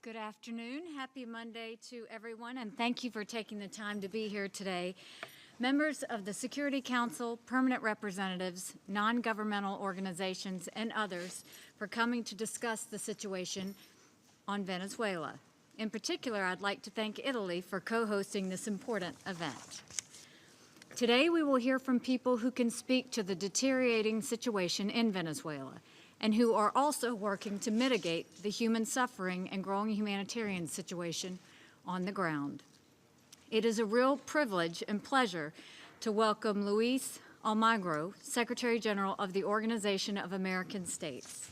Good afternoon. Happy Monday to everyone, and thank you for taking the time to be here today. Members of the Security Council, permanent representatives, non-governmental organizations, and others for coming to discuss the situation on Venezuela. In particular, I'd like to thank Italy for co-hosting this important event. Today, we will hear from people who can speak to the deteriorating situation in Venezuela and who are also working to mitigate the human suffering and growing humanitarian situation on the ground. It is a real privilege and pleasure to welcome Luis Almagro, Secretary General of the Organization of American States.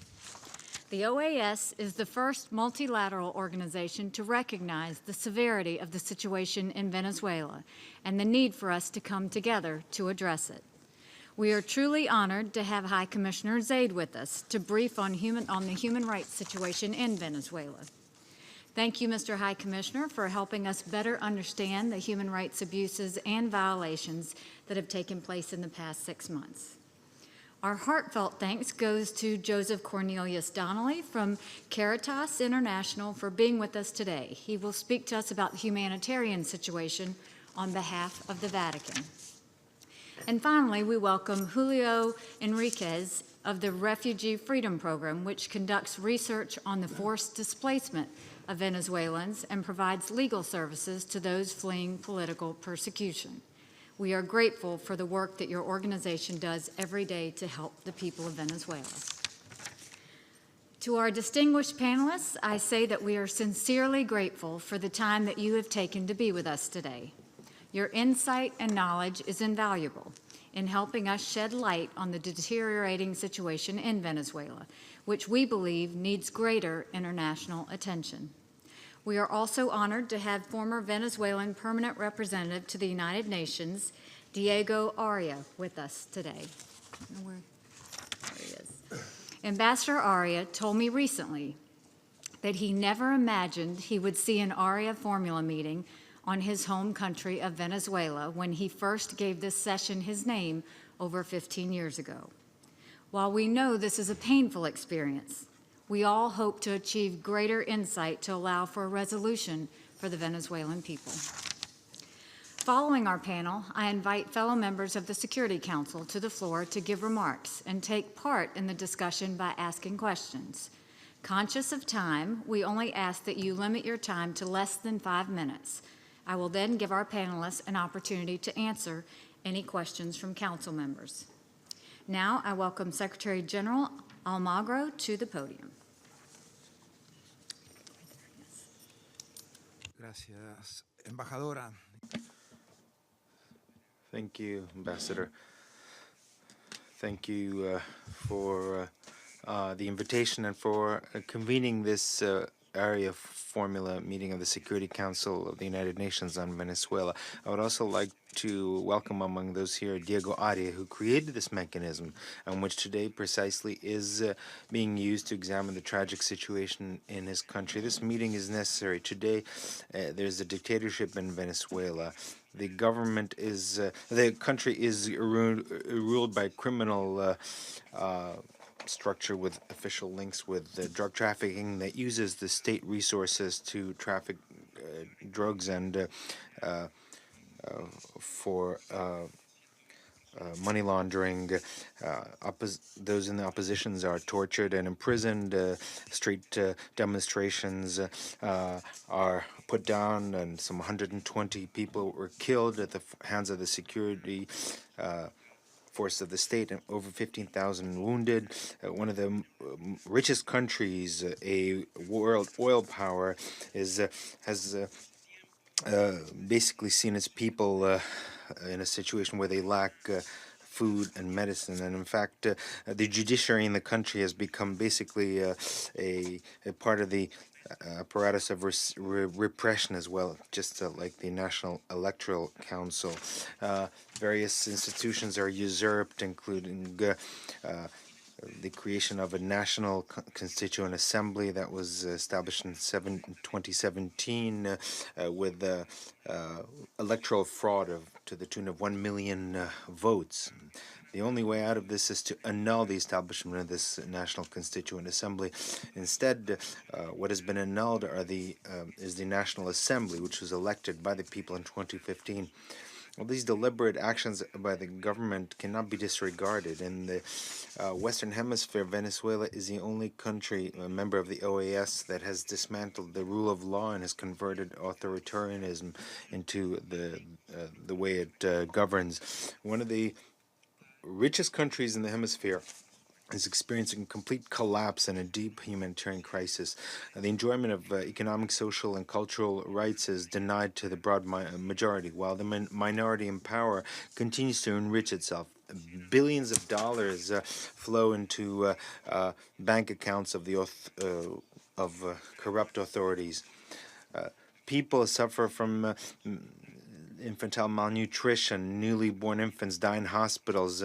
The OAS is the first multilateral organization to recognize the severity of the situation in Venezuela and the need for us to come together to address it. We are truly honored to have High Commissioner Zeid with us to brief on the human rights situation in Venezuela. Thank you, Mr. High Commissioner, for helping us better understand the human rights abuses and violations that have taken place in the past 6 months. Our heartfelt thanks goes to Joseph Cornelius Donnelly from Caritas International for being with us today. He will speak to us about the humanitarian situation on behalf of the Vatican. And finally, we welcome Julio Henríquez of the Refugee Freedom Program, which conducts research on the forced displacement of Venezuelans and provides legal services to those fleeing political persecution. We are grateful for the work that your organization does every day to help the people of Venezuela. To our distinguished panelists, I say that we are sincerely grateful for the time that you have taken to be with us today. Your insight and knowledge is invaluable in helping us shed light on the deteriorating situation in Venezuela, which we believe needs greater international attention. We are also honored to have former Venezuelan permanent representative to the United Nations, Diego Arria, with us today. There he is. Ambassador Arria told me recently that he never imagined he would see an Arria formula meeting on his home country of Venezuela when he first gave this session his name over 15 years ago. While we know this is a painful experience, we all hope to achieve greater insight to allow for a resolution for the Venezuelan people. Following our panel, I invite fellow members of the Security Council to the floor to give remarks and take part in the discussion by asking questions. Conscious of time, we only ask that you limit your time to less than 5 minutes. I will then give our panelists an opportunity to answer any questions from council members. Now, I welcome Secretary General Almagro to the podium. Gracias, Embajadora. Thank you, Ambassador. Thank you for the invitation and for convening this Arria formula meeting of the Security Council of the United Nations on Venezuela. I would also like to welcome among those here Diego Arria, who created this mechanism, and which today precisely is being used to examine the tragic situation in his country. This meeting is necessary. Today, there's a dictatorship in Venezuela. The government is, the country is ruled by criminal structure with official links with drug trafficking that uses the state resources to traffic drugs and for money laundering. Those in the oppositions are tortured and imprisoned. Street demonstrations are put down, and some 120 people were killed at the hands of the security force of the state, and over 15,000 wounded. One of the richest countries, a world oil power, has basically seen its people in a situation where they lack food and medicine. And in fact, the judiciary in the country has become basically a part of the apparatus of repression as well, just like the National Electoral Council. Various institutions are usurped, including the creation of a National Constituent Assembly that was established in 2017 with electoral fraud to the tune of 1 million votes. The only way out of this is to annul the establishment of this National Constituent Assembly. Instead, what has been annulled is the National Assembly, which was elected by the people in 2015. Well, these deliberate actions by the government cannot be disregarded. In the Western Hemisphere, Venezuela is the only country, a member of the OAS, that has dismantled the rule of law and has converted authoritarianism into the way it governs. One of the richest countries in the hemisphere is experiencing complete collapse and a deep humanitarian crisis. The enjoyment of economic, social, and cultural rights is denied to the broad majority, while the minority in power continues to enrich itself. Billions of dollars flow into bank accounts of the corrupt authorities. People suffer from infantile malnutrition, newly born infants die in hospitals,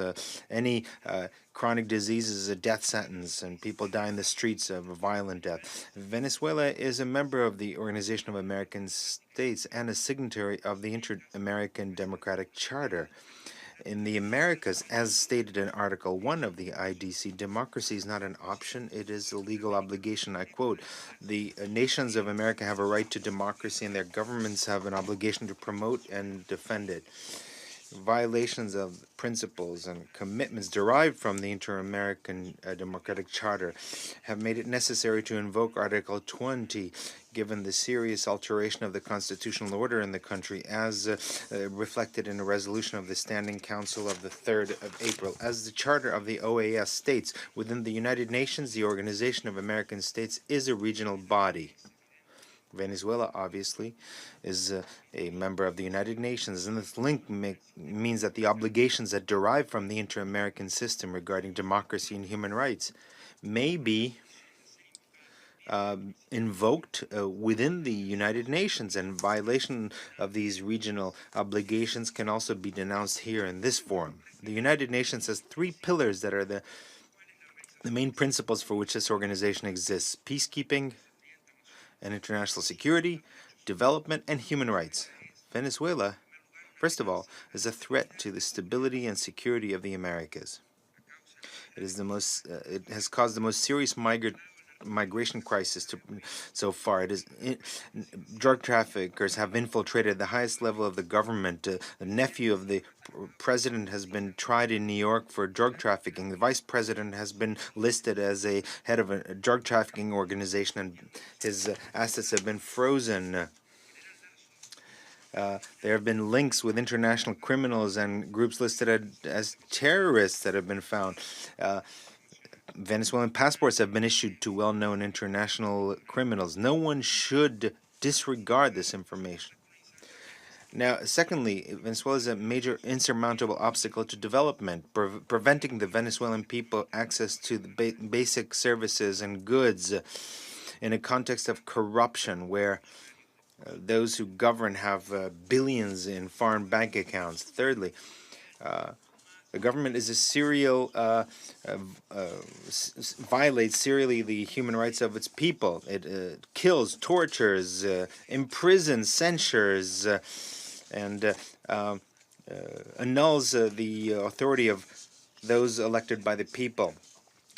any chronic disease is a death sentence, and people die in the streets of a violent death. Venezuela is a member of the Organization of American States and a signatory of the Inter-American Democratic Charter. In the Americas, as stated in Article 1 of the IDC, democracy is not an option, it is a legal obligation. I quote, "The nations of America have a right to democracy and their governments have an obligation to promote and defend it." Violations of principles and commitments derived from the Inter-American Democratic Charter have made it necessary to invoke Article 20, given the serious alteration of the constitutional order in the country, as reflected in a resolution of the Standing Council of the 3rd of April. As the Charter of the OAS states, within the United Nations, the Organization of American States is a regional body. Venezuela, obviously, is a member of the United Nations, and this link means that the obligations that derive from the inter-American system regarding democracy and human rights may be invoked within the United Nations, and violation of these regional obligations can also be denounced here in this forum. The United Nations has three pillars that are the main principles for which this organization exists: peacekeeping and international security, development, and human rights. Venezuela, first of all, is a threat to the stability and security of the Americas. It has caused the most serious migration crisis so far. Drug traffickers have infiltrated the highest level of the government. The nephew of the president has been tried in New York for drug trafficking. The vice president has been listed as a head of a drug trafficking organization, and his assets have been frozen. There have been links with international criminals and groups listed as terrorists that have been found. Venezuelan passports have been issued to well-known international criminals. No one should disregard this information. Now, secondly, Venezuela is a major insurmountable obstacle to development, preventing the Venezuelan people access to the basic services and goods in a context of corruption where those who govern have billions in foreign bank accounts. Thirdly, the government is a violates serially the human rights of its people. It kills, tortures, imprisons, censures, and annuls the authority of those elected by the people.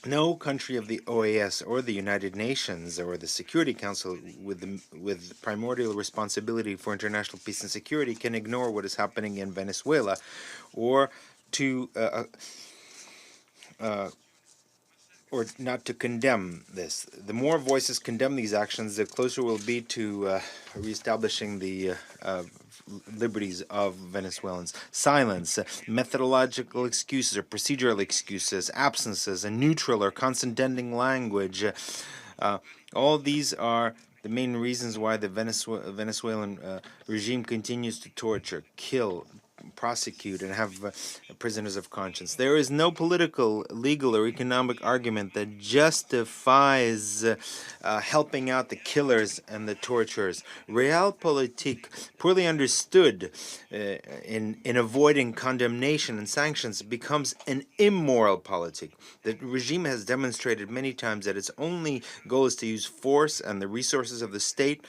No country of the OAS or the United Nations or the Security Council with primordial responsibility for international peace and security can ignore what is happening in Venezuela, or not to condemn this. The more voices condemn these actions, the closer we'll be to reestablishing the liberties of Venezuelans. Silence, methodological excuses or procedural excuses, absences, a neutral or condescending language, all these are the main reasons why the Venezuelan regime continues to torture, kill, prosecute, and have prisoners of conscience. There is no political, legal, or economic argument that justifies helping out the killers and the torturers. Realpolitik, poorly understood in avoiding condemnation and sanctions, becomes an immoral politic. The regime has demonstrated many times that its only goal is to use force and the resources of the state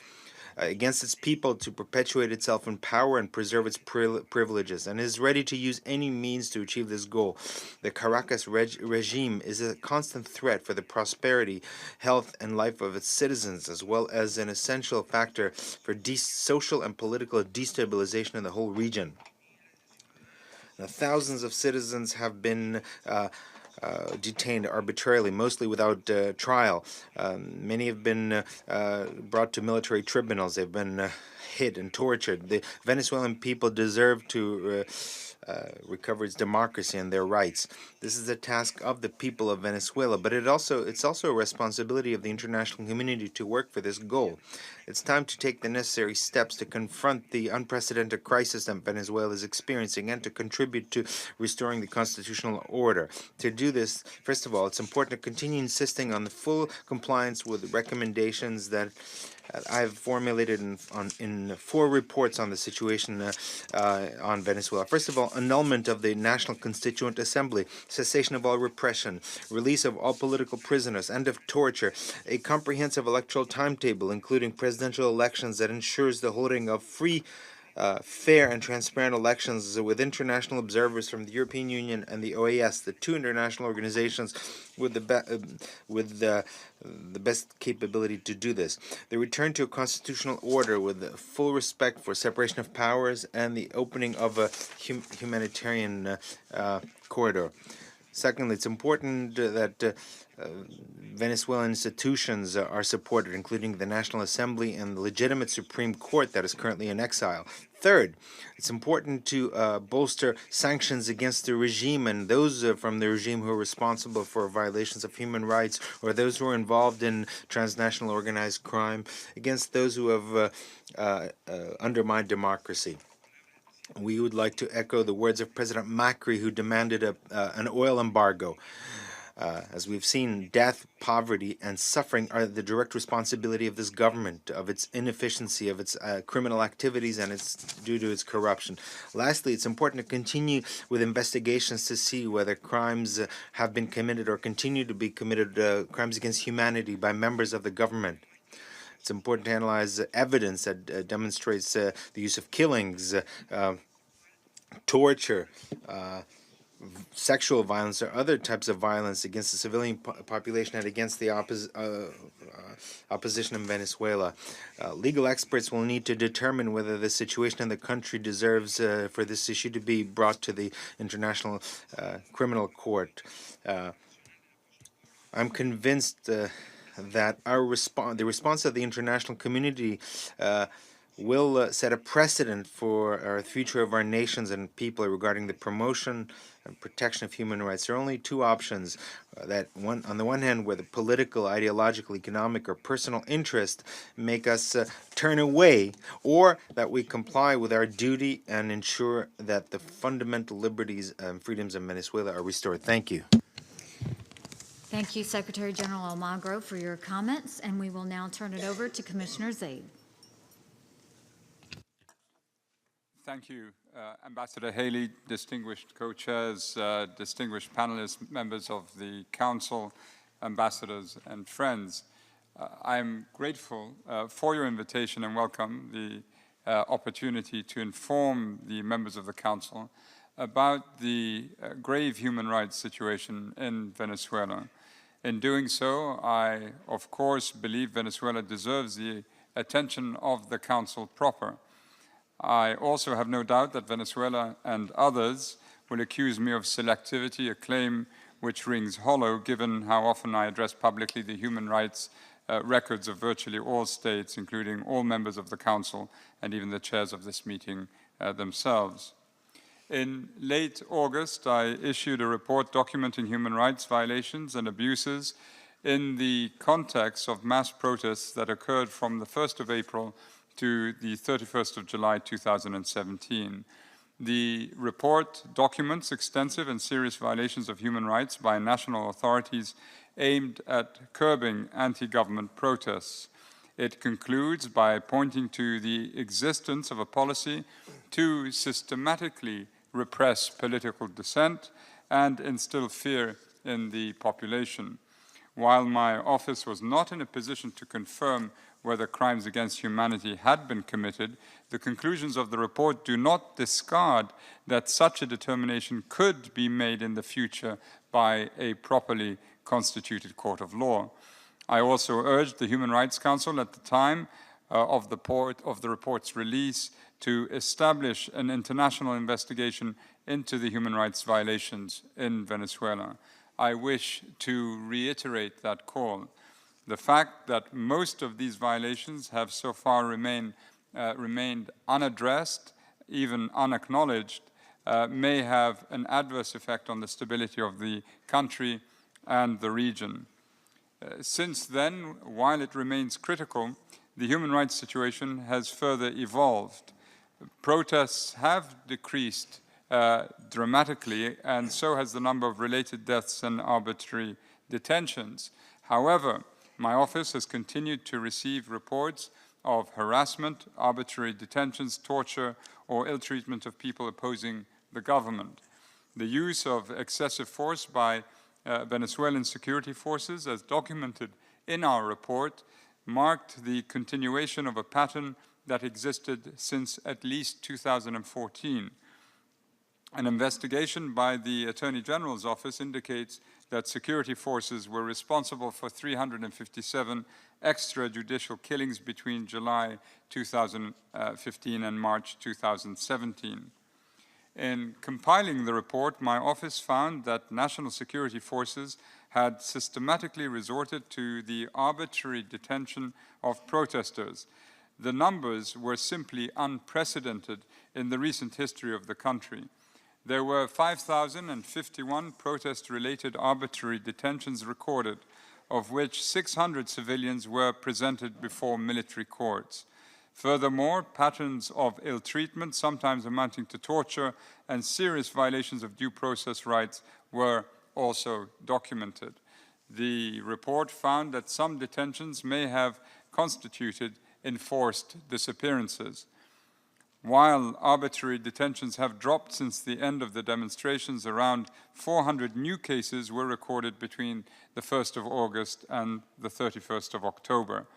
against its people to perpetuate itself in power and preserve its privileges, and is ready to use any means to achieve this goal. The Caracas regime is a constant threat for the prosperity, health, and life of its citizens, as well as an essential factor for social and political destabilization in the whole region. Now, thousands of citizens have been detained arbitrarily, mostly without trial. Many have been brought to military tribunals. They've been hit and tortured. The Venezuelan people deserve to recover its democracy and their rights. This is a task of the people of Venezuela, but it's also a responsibility of the international community to work for this goal. It's time to take the necessary steps to confront the unprecedented crisis that Venezuela is experiencing and to contribute to restoring the constitutional order. To do this, first of all, it's important to continue insisting on the full compliance with recommendations that I've formulated in 4 reports on the situation on Venezuela. First of all, annulment of the National Constituent Assembly, cessation of all repression, release of all political prisoners, end of torture, a comprehensive electoral timetable, including presidential elections that ensures the holding of free, fair and transparent elections with international observers from the European Union and the OAS, the 2 international organizations with the best capability to do this. The return to a constitutional order with full respect for separation of powers and the opening of a humanitarian corridor. Secondly, it's important that Venezuelan institutions are supported, including the National Assembly and the legitimate Supreme Court that is currently in exile. Third, it's important to bolster sanctions against the regime and those from the regime who are responsible for violations of human rights or those who are involved in transnational organized crime, against those who have undermined democracy. We would like to echo the words of President Macri, who demanded an oil embargo. As we've seen, death, poverty, and suffering are the direct responsibility of this government, of its inefficiency, of its criminal activities, and it's due to its corruption. Lastly, it's important to continue with investigations to see whether crimes have been committed or continue to be committed, crimes against humanity by members of the government. It's important to analyze evidence that demonstrates the use of killings, torture, sexual violence, or other types of violence against the civilian population and against the opposition in Venezuela. Legal experts will need to determine whether the situation in the country deserves for this issue to be brought to the International Criminal Court. I'm convinced that the response of the international community will set a precedent for the future of our nations and people regarding the promotion and protection of human rights. There are only 2 options. On the one hand, where the political, ideological, economic, or personal interest make us turn away, or that we comply with our duty and ensure that the fundamental liberties and freedoms in Venezuela are restored. Thank you. Thank you, Secretary General Almagro, for your comments, and we will now turn it over to Commissioner Zeid. Thank you, Ambassador Haley, distinguished co-chairs, distinguished panelists, members of the Council, ambassadors, and friends. I'm grateful for your invitation and welcome the opportunity to inform the members of the Council about the grave human rights situation in Venezuela. In doing so, I, of course, believe Venezuela deserves the attention of the Council proper. I also have no doubt that Venezuela and others will accuse me of selectivity, a claim which rings hollow given how often I address publicly the human rights records of virtually all states, including all members of the Council and even the chairs of this meeting themselves. In late August, I issued a report documenting human rights violations and abuses in the context of mass protests that occurred from the 1st of April to the 31st of July 2017. The report documents extensive and serious violations of human rights by national authorities aimed at curbing anti-government protests. It concludes by pointing to the existence of a policy to systematically repress political dissent and instill fear in the population. While my office was not in a position to confirm whether crimes against humanity had been committed, the conclusions of the report do not discard that such a determination could be made in the future by a properly constituted court of law. I also urged the Human Rights Council at the time of the report's release to establish an international investigation into the human rights violations in Venezuela. I wish to reiterate that call. The fact that most of these violations have so far remained unaddressed, even unacknowledged, may have an adverse effect on the stability of the country and the region. Since then, while it remains critical, the human rights situation has further evolved. Protests have decreased dramatically, and so has the number of related deaths and arbitrary detentions. However, my office has continued to receive reports of harassment, arbitrary detentions, torture, or ill treatment of people opposing the government. The use of excessive force by Venezuelan security forces, as documented in our report, marked the continuation of a pattern that existed since at least 2014. An investigation by the Attorney General's office indicates that security forces were responsible for 357 extrajudicial killings between July 2015 and March 2017. In compiling the report, my office found that national security forces had systematically resorted to the arbitrary detention of protesters. The numbers were simply unprecedented in the recent history of the country. There were 5,051 protest-related arbitrary detentions recorded, of which 600 civilians were presented before military courts. Furthermore, patterns of ill treatment, sometimes amounting to torture, and serious violations of due process rights were also documented. The report found that some detentions may have constituted enforced disappearances. While arbitrary detentions have dropped since the end of the demonstrations, around 400 new cases were recorded between the 1st of August and the 31st of October.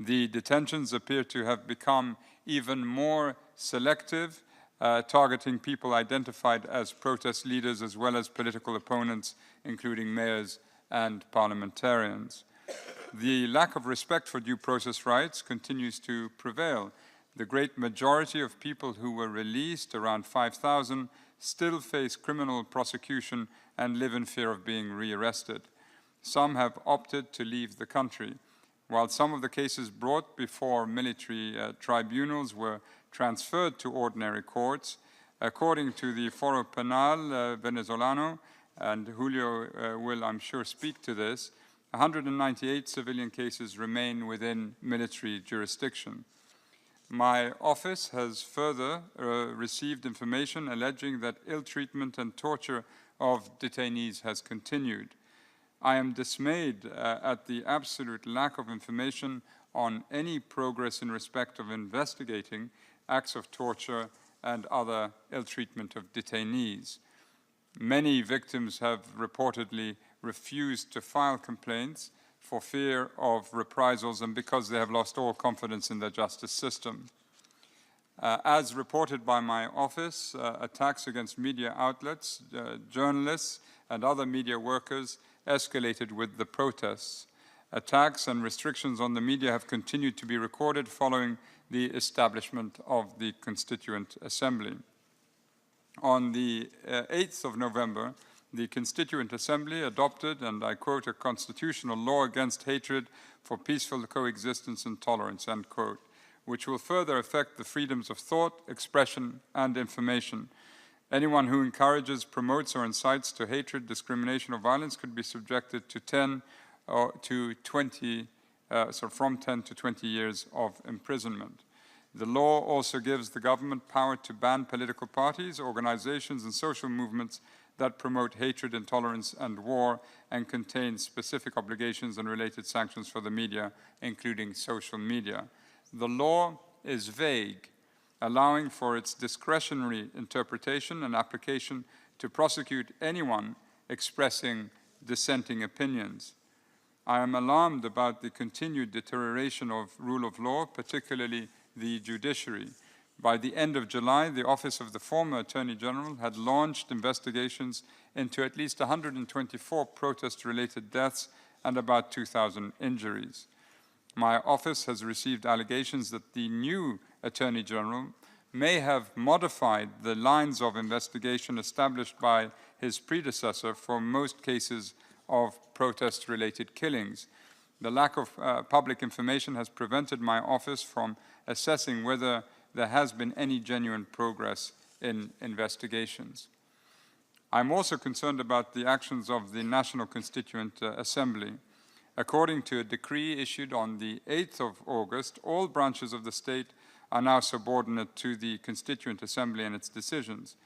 The detentions appear to have become even more selective, targeting people identified as protest leaders as well as political opponents, including mayors and parliamentarians. The lack of respect for due process rights continues to prevail. The great majority of people who were released, around 5,000, still face criminal prosecution and live in fear of being rearrested. Some have opted to leave the country. While some of the cases brought before military tribunals were transferred to ordinary courts, according to the Foro Penal Venezolano, and Julio will, I'm sure, speak to this, 198 civilian cases remain within military jurisdiction. My office has further received information alleging that ill treatment and torture of detainees has continued. I am dismayed at the absolute lack of information on any progress in respect of investigating acts of torture and other ill treatment of detainees. Many victims have reportedly refused to file complaints for fear of reprisals and because they have lost all confidence in the justice system. As reported by my office, attacks against media outlets, journalists, and other media workers escalated with the protests. Attacks and restrictions on the media have continued to be recorded following the establishment of the Constituent Assembly. On the 8th of November, the Constituent Assembly adopted, and I quote, a constitutional law against hatred for peaceful coexistence and tolerance, end quote, which will further affect the freedoms of thought, expression, and information. Anyone who encourages, promotes, or incites to hatred, discrimination, or violence could be subjected to from 10 to 20 years of imprisonment. The law also gives the government power to ban political parties, organizations, and social movements that promote hatred, intolerance, and war, and contains specific obligations and related sanctions for the media, including social media. The law is vague, allowing for its discretionary interpretation and application to prosecute anyone expressing dissenting opinions. I am alarmed about the continued deterioration of rule of law, particularly the judiciary. By the end of July, the Office of the former Attorney General had launched investigations into at least 124 protest-related deaths and about 2,000 injuries. My office has received allegations that the new Attorney General may have modified the lines of investigation established by his predecessor for most cases of protest-related killings. The lack of public information has prevented my office from assessing whether there has been any genuine progress in investigations. I'm also concerned about the actions of the National Constituent Assembly. According to a decree issued on the 8th of August, all branches of the state are now subordinate to the Constituent Assembly and its decisions.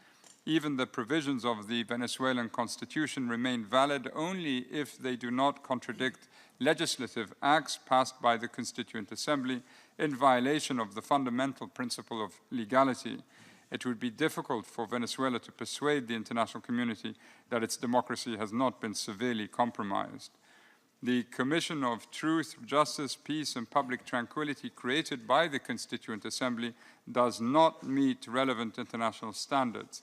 Even the provisions of the Venezuelan Constitution remain valid only if they do not contradict legislative acts passed by the Constituent Assembly in violation of the fundamental principle of legality. It would be difficult for Venezuela to persuade the international community that its democracy has not been severely compromised. The Commission of Truth, Justice, Peace, and Public Tranquility created by the Constituent Assembly does not meet relevant international standards.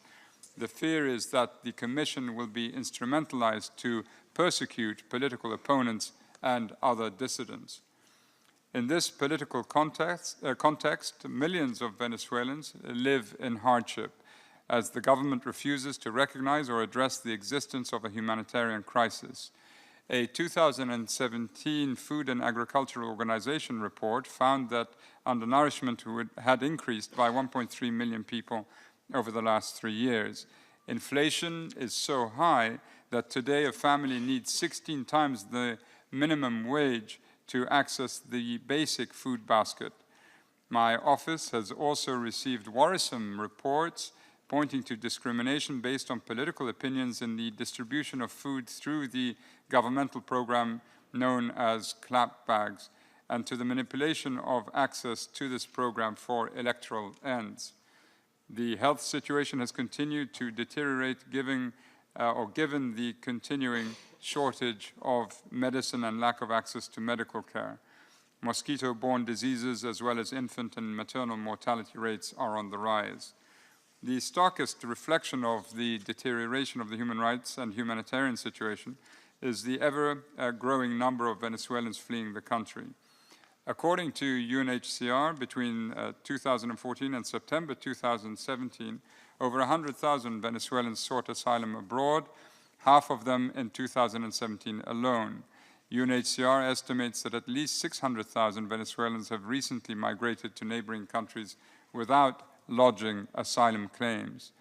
The fear is that the Commission will be instrumentalized to persecute political opponents and other dissidents. In this political context, millions of Venezuelans live in hardship as the government refuses to recognize or address the existence of a humanitarian crisis. A 2017 Food and Agricultural Organization report found that undernourishment had increased by 1.3 million people over the last 3 years. Inflation is so high that today a family needs 16 times the minimum wage to access the basic food basket. My office has also received worrisome reports pointing to discrimination based on political opinions in the distribution of food through the governmental program known as clap bags, and to the manipulation of access to this program for electoral ends. The health situation has continued to deteriorate given the continuing shortage of medicine and lack of access to medical care. Mosquito-borne diseases as well as infant and maternal mortality rates are on the rise. The starkest reflection of the deterioration of the human rights and humanitarian situation is the ever-growing number of Venezuelans fleeing the country. According to UNHCR, between 2014 and September 2017, over 100,000 Venezuelans sought asylum abroad, half of them in 2017 alone. UNHCR estimates that at least 600,000 Venezuelans have recently migrated to neighboring countries without lodging asylum claims.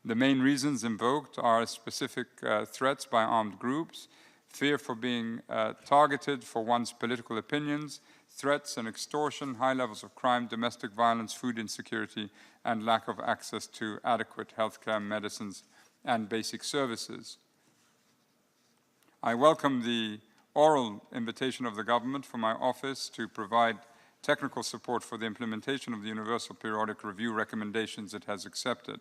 The main reasons invoked are specific threats by armed groups, fear for being targeted for one's political opinions, threats and extortion, high levels of crime, domestic violence, food insecurity, and lack of access to adequate healthcare, medicines, and basic services. I welcome the oral invitation of the government for my office to provide technical support for the implementation of the Universal Periodic Review recommendations it has accepted.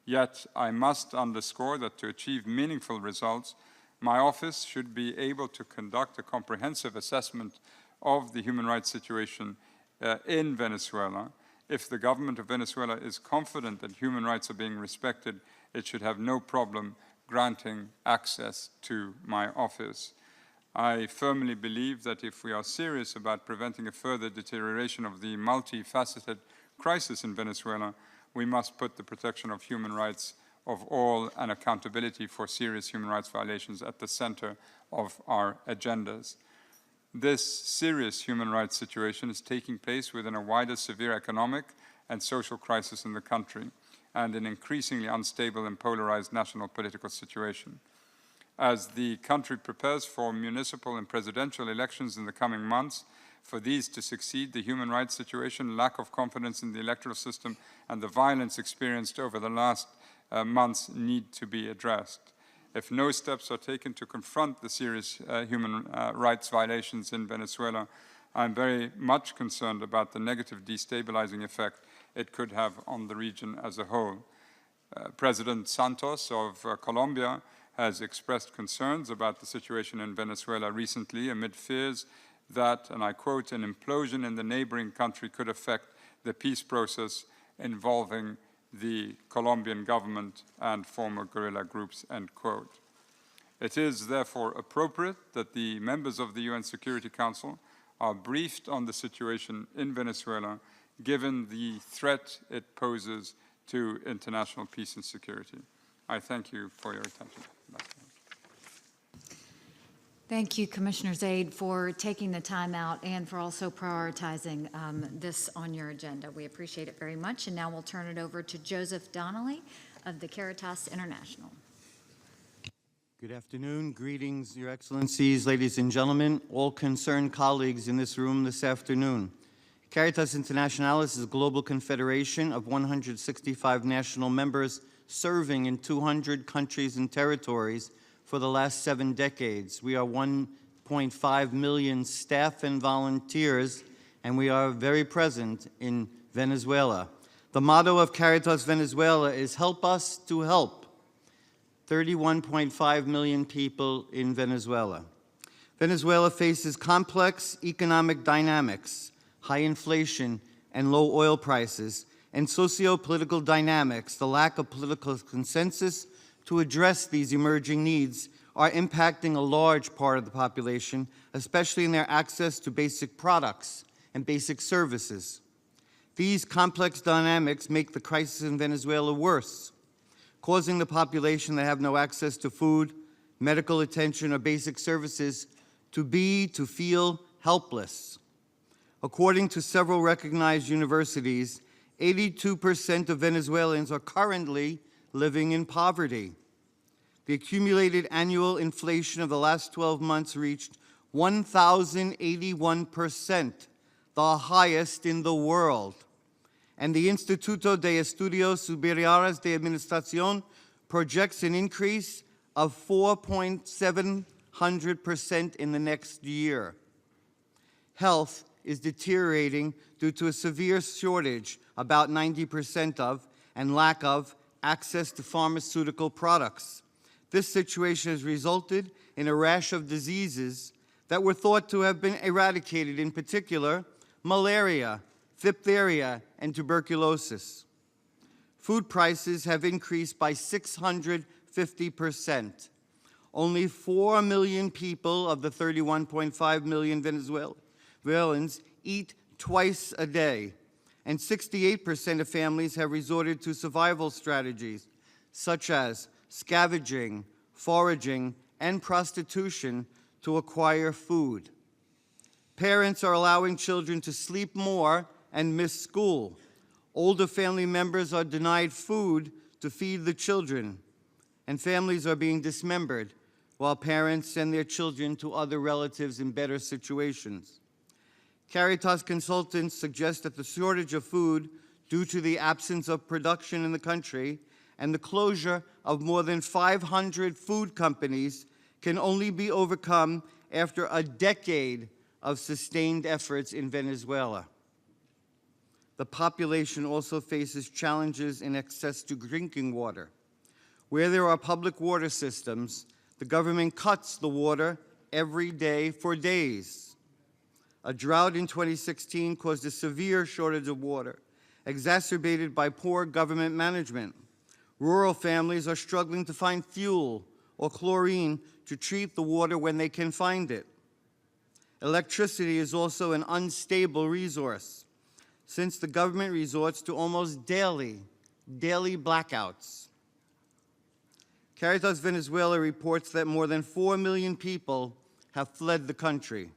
Yet, I must underscore that to achieve meaningful results, my office should be able to conduct a comprehensive assessment of the human rights situation in Venezuela. If the government of Venezuela is confident that human rights are being respected, it should have no problem granting access to my office. I firmly believe that if we are serious about preventing a further deterioration of the multifaceted crisis in Venezuela, we must put the protection of human rights of all and accountability for serious human rights violations at the center of our agendas. This serious human rights situation is taking place within a wider severe economic and social crisis in the country and an increasingly unstable and polarized national political situation. As the country prepares for municipal and presidential elections in the coming months, for these to succeed, the human rights situation, lack of confidence in the electoral system, and the violence experienced over the last months need to be addressed. If no steps are taken to confront the serious human rights violations in Venezuela, I'm very much concerned about the negative destabilizing effect it could have on the region as a whole. President Santos of Colombia has expressed concerns about the situation in Venezuela recently amid fears that, and I quote, an implosion in the neighboring country could affect the peace process involving the Colombian government and former guerrilla groups, end quote. It is therefore appropriate that the members of the UN Security Council are briefed on the situation in Venezuela, given the threat it poses to international peace and security. I thank you for your attention. Thank you, Commissioner Zeid, for taking the time out and for also prioritizing this on your agenda. We appreciate it very much. And now we'll turn it over to Joseph Donnelly of the Caritas International. Good afternoon. Greetings, Your Excellencies, ladies and gentlemen, all concerned colleagues in this room this afternoon. Caritas International is a global confederation of 165 national members serving in 200 countries and territories for the last 7 decades. We are 1.5 million staff and volunteers, and we are very present in Venezuela. The motto of Caritas Venezuela is "Help us to help" 31.5 million people in Venezuela. Venezuela faces complex economic dynamics, high inflation and low oil prices, and socio-political dynamics. The lack of political consensus to address these emerging needs are impacting a large part of the population, especially in their access to basic products and basic services. These complex dynamics make the crisis in Venezuela worse, causing the population that have no access to food, medical attention, or basic services to feel helpless. According to several recognized universities, 82% of Venezuelans are currently living in poverty. The accumulated annual inflation of the last 12 months reached 1,081%, the highest in the world. And the Instituto de Estudios Superiores de Administración projects an increase of 4.700% in the next year. Health is deteriorating due to a severe shortage, about 90% of, and lack of access to pharmaceutical products. This situation has resulted in a rash of diseases that were thought to have been eradicated, in particular, malaria, diphtheria, and tuberculosis. Food prices have increased by 650%. Only 4 million people of the 31.5 million Venezuelans eat twice a day, and 68% of families have resorted to survival strategies such as scavenging, foraging, and prostitution to acquire food. Parents are allowing children to sleep more and miss school. Older family members are denied food to feed the children, and families are being dismembered while parents send their children to other relatives in better situations. Caritas consultants suggest that the shortage of food due to the absence of production in the country and the closure of more than 500 food companies can only be overcome after a decade of sustained efforts in Venezuela. The population also faces challenges in access to drinking water. Where there are public water systems, the government cuts the water every day for days. A drought in 2016 caused a severe shortage of water, exacerbated by poor government management. Rural families are struggling to find fuel or chlorine to treat the water when they can find it. Electricity is also an unstable resource, since the government resorts to almost daily blackouts. Caritas Venezuela reports that more than 4 million people have fled the country.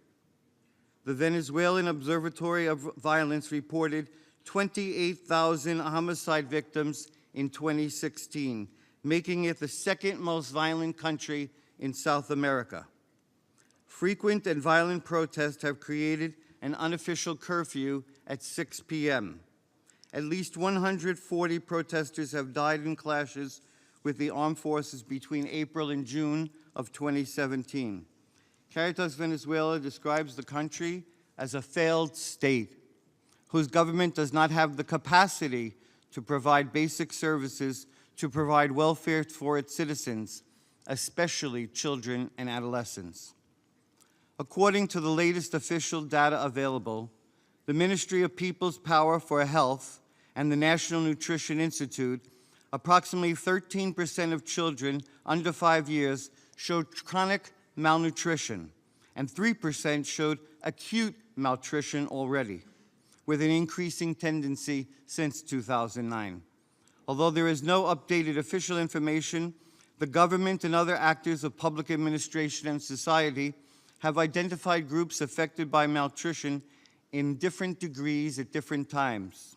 The Venezuelan Observatory of Violence reported 28,000 homicide victims in 2016, making it the second most violent country in South America. Frequent and violent protests have created an unofficial curfew at 6 p.m. At least 140 protesters have died in clashes with the armed forces between April and June of 2017. Caritas Venezuela describes the country as a failed state, whose government does not have the capacity to provide basic services, to provide welfare for its citizens, especially children and adolescents. According to the latest official data available, the Ministry of People's Power for Health and the National Nutrition Institute, approximately 13% of children under 5 years showed chronic malnutrition, and 3% showed acute malnutrition already, with an increasing tendency since 2009. Although there is no updated official information, the government and other actors of public administration and society have identified groups affected by malnutrition in different degrees at different times.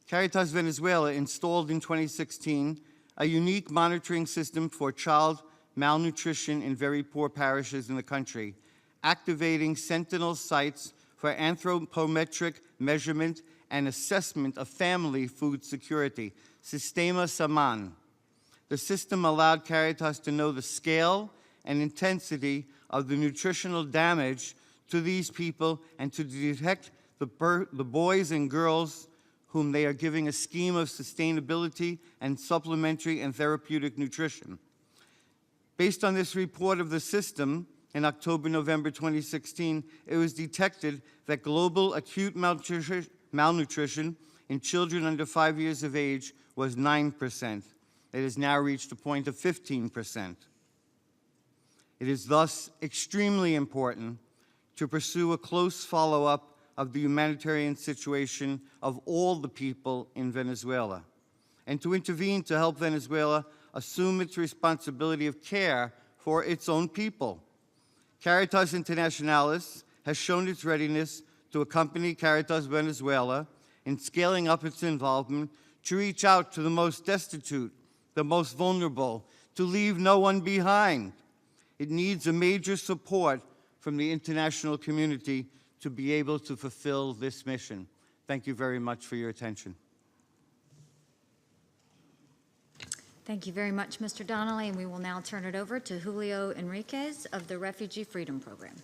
Caritas Venezuela installed in 2016 a unique monitoring system for child malnutrition in very poor parishes in the country, activating sentinel sites for anthropometric measurement and assessment of family food security, Sistema Saman. The system allowed Caritas to know the scale and intensity of the nutritional damage to these people and to detect the boys and girls whom they are giving a scheme of sustainability and supplementary and therapeutic nutrition. Based on this report of the system, in October-November 2016, it was detected that global acute malnutrition in children under 5 years of age was 9%. It has now reached a point of 15%. It is thus extremely important to pursue a close follow-up of the humanitarian situation of all the people in Venezuela, and to intervene to help Venezuela assume its responsibility of care for its own people. Caritas International has shown its readiness to accompany Caritas Venezuela in scaling up its involvement to reach out to the most destitute, the most vulnerable, to leave no one behind. It needs a major support from the international community to be able to fulfill this mission. Thank you very much for your attention. Thank you very much, Mr. Donnelly, and we will now turn it over to Julio Henríquez of the Refugee Freedom Program.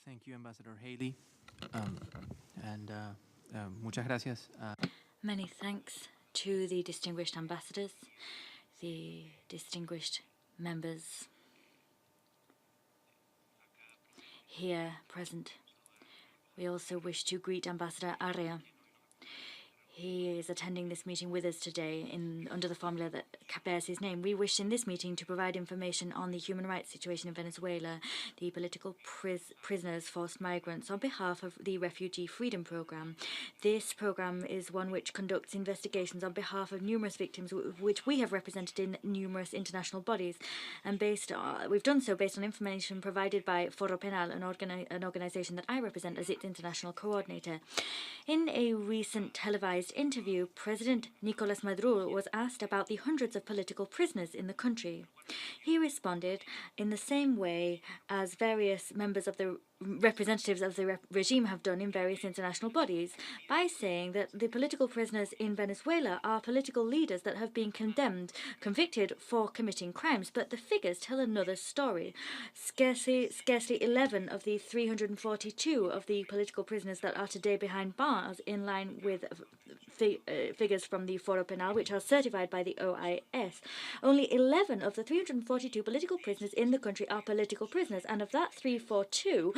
Thank you, Ambassador Haley, muchas gracias. Many thanks to the distinguished ambassadors, the distinguished members here present. We also wish to greet Ambassador Arria. He is attending this meeting with us today under the formula that bears his name. We wish in this meeting to provide information on the human rights situation in Venezuela, the political prisoners, forced migrants, on behalf of the Refugee Freedom Program. This program is one which conducts investigations on behalf of numerous victims, which we have represented in numerous international bodies. And we've done so based on information provided by Foro Penal, an organization that I represent as its international coordinator. In a recent televised interview, President Nicolás Maduro was asked about the hundreds of political prisoners in the country. He responded in the same way as various members of the representatives of the regime have done in various international bodies, by saying that the political prisoners in Venezuela are political leaders that have been convicted for committing crimes. But the figures tell another story. Scarcely 11 of the 342 of the political prisoners that are today behind bars, in line with figures from the Foro Penal, which are certified by the OIS. Only 11 of the 342 political prisoners in the country are political prisoners, and of that 342,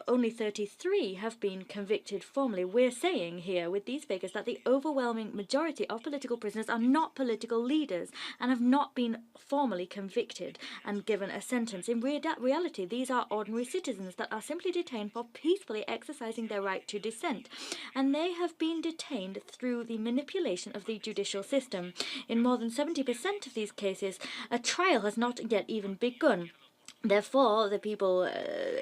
only 33 have been convicted formally. We're saying here with these figures that the overwhelming majority of political prisoners are not political leaders and have not been formally convicted and given a sentence. In reality, these are ordinary citizens that are simply detained for peacefully exercising their right to dissent, and they have been detained through the manipulation of the judicial system. In more than 70% of these cases, a trial has not yet even begun. Therefore, the people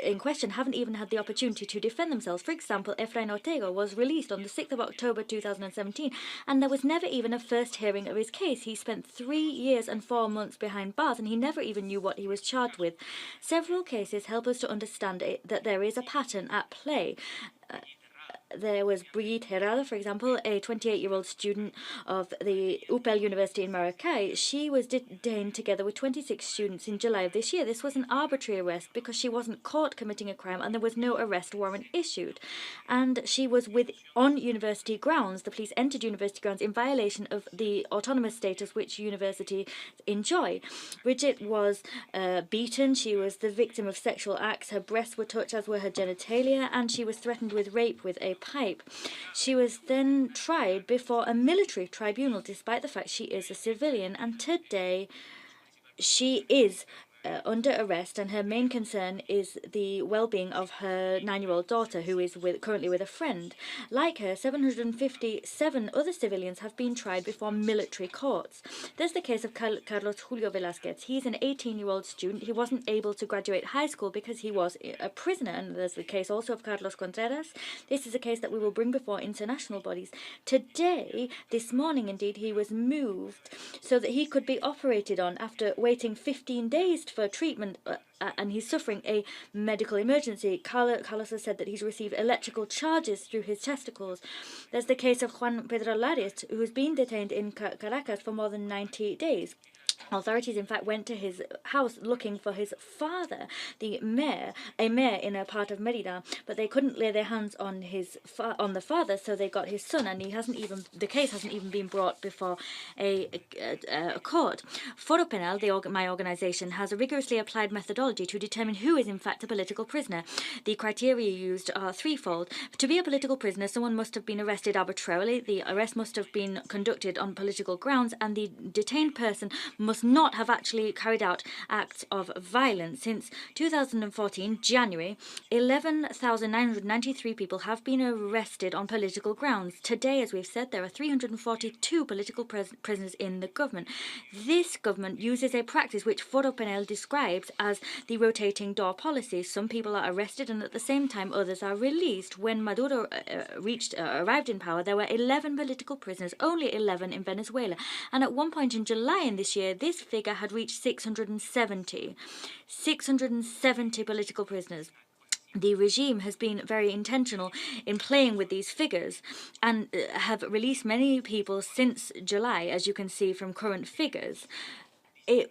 in question haven't even had the opportunity to defend themselves. For example, Efrain Ortega was released on the 6th of October 2017, and there was never even a first hearing of his case. He spent 3 years and 4 months behind bars, and he never even knew what he was charged with. Several cases help us to understand that there is a pattern at play. there was Brigitte Herrada, for example, a 28-year-old student of the UPEL University in Maracay. She was detained together with 26 students in July of this year. This was an arbitrary arrest because she wasn't caught committing a crime and there was no arrest warrant issued. And she was on university grounds. The police entered university grounds in violation of the autonomous status which universities enjoy. Brigitte was beaten. She was the victim of sexual acts. Her breasts were touched, as were her genitalia, and she was threatened with rape with a pipe. She was then tried before a military tribunal, despite the fact she is a civilian, and today she is under arrest, and her main concern is the well-being of her 9-year-old daughter, who is currently with a friend. Like her, 757 other civilians have been tried before military courts. There's the case of Carlos Julio Velázquez. He's an 18-year-old student. He wasn't able to graduate high school because he was a prisoner, and there's the case also of Carlos Contreras. This is a case that we will bring before international bodies. Today, this morning indeed, he was moved so that he could be operated on after waiting 15 days for treatment, and he's suffering a medical emergency. Carlos has said that he's received electrical charges through his testicles. There's the case of Juan Pedro Lares, who's been detained in Caracas for more than 90 days. Authorities, in fact, went to his house looking for his father, a mayor in a part of Mérida, but they couldn't lay their hands on the father, so they got his son, and the case hasn't even been brought before a court. Foro Penal, my organisation, has a rigorously applied methodology to determine who is in fact a political prisoner. The criteria used are threefold. To be a political prisoner, someone must have been arrested arbitrarily, the arrest must have been conducted on political grounds, and the detained person must not have actually carried out acts of violence. Since 2014, January, 11,993 people have been arrested on political grounds. Today, as we've said, there are 342 political prisoners in the government. This government uses a practice which Foro Penal describes as the rotating door policy. Some people are arrested and at the same time others are released. When Maduro arrived in power, there were 11 political prisoners, only 11 in Venezuela. And at one point in July in this year, this figure had reached 670. 670 political prisoners. The regime has been very intentional in playing with these figures and have released many people since July, as you can see from current figures.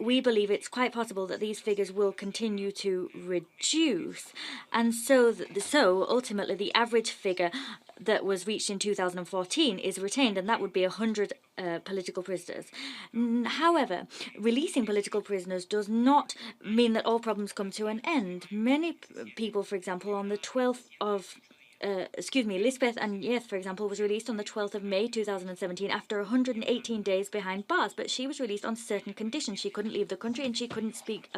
We believe it's quite possible that these figures will continue to reduce, and so ultimately the average figure that was reached in 2014 is retained, and that would be 100 political prisoners. However, releasing political prisoners does not mean that all problems come to an end. Many people, for example, on the 12th of Lisbeth Añez, for example, was released on the 12th of May 2017 after 118 days behind bars, but she was released on certain conditions. She couldn't leave the country and she couldn't speak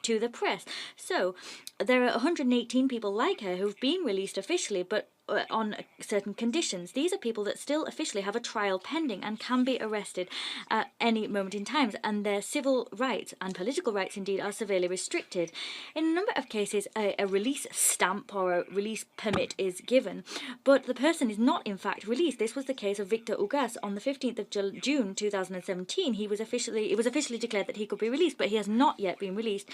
to the press. So there are 118 people like her who've been released officially, but on certain conditions. These are people that still officially have a trial pending and can be arrested at any moment in time, and their civil rights and political rights indeed are severely restricted. In a number of cases, a release stamp or a release permit is given, but the person is not in fact released. This was the case of Victor Ugas on the 15th of June 2017. It was officially declared that he could be released, but he has not yet been released,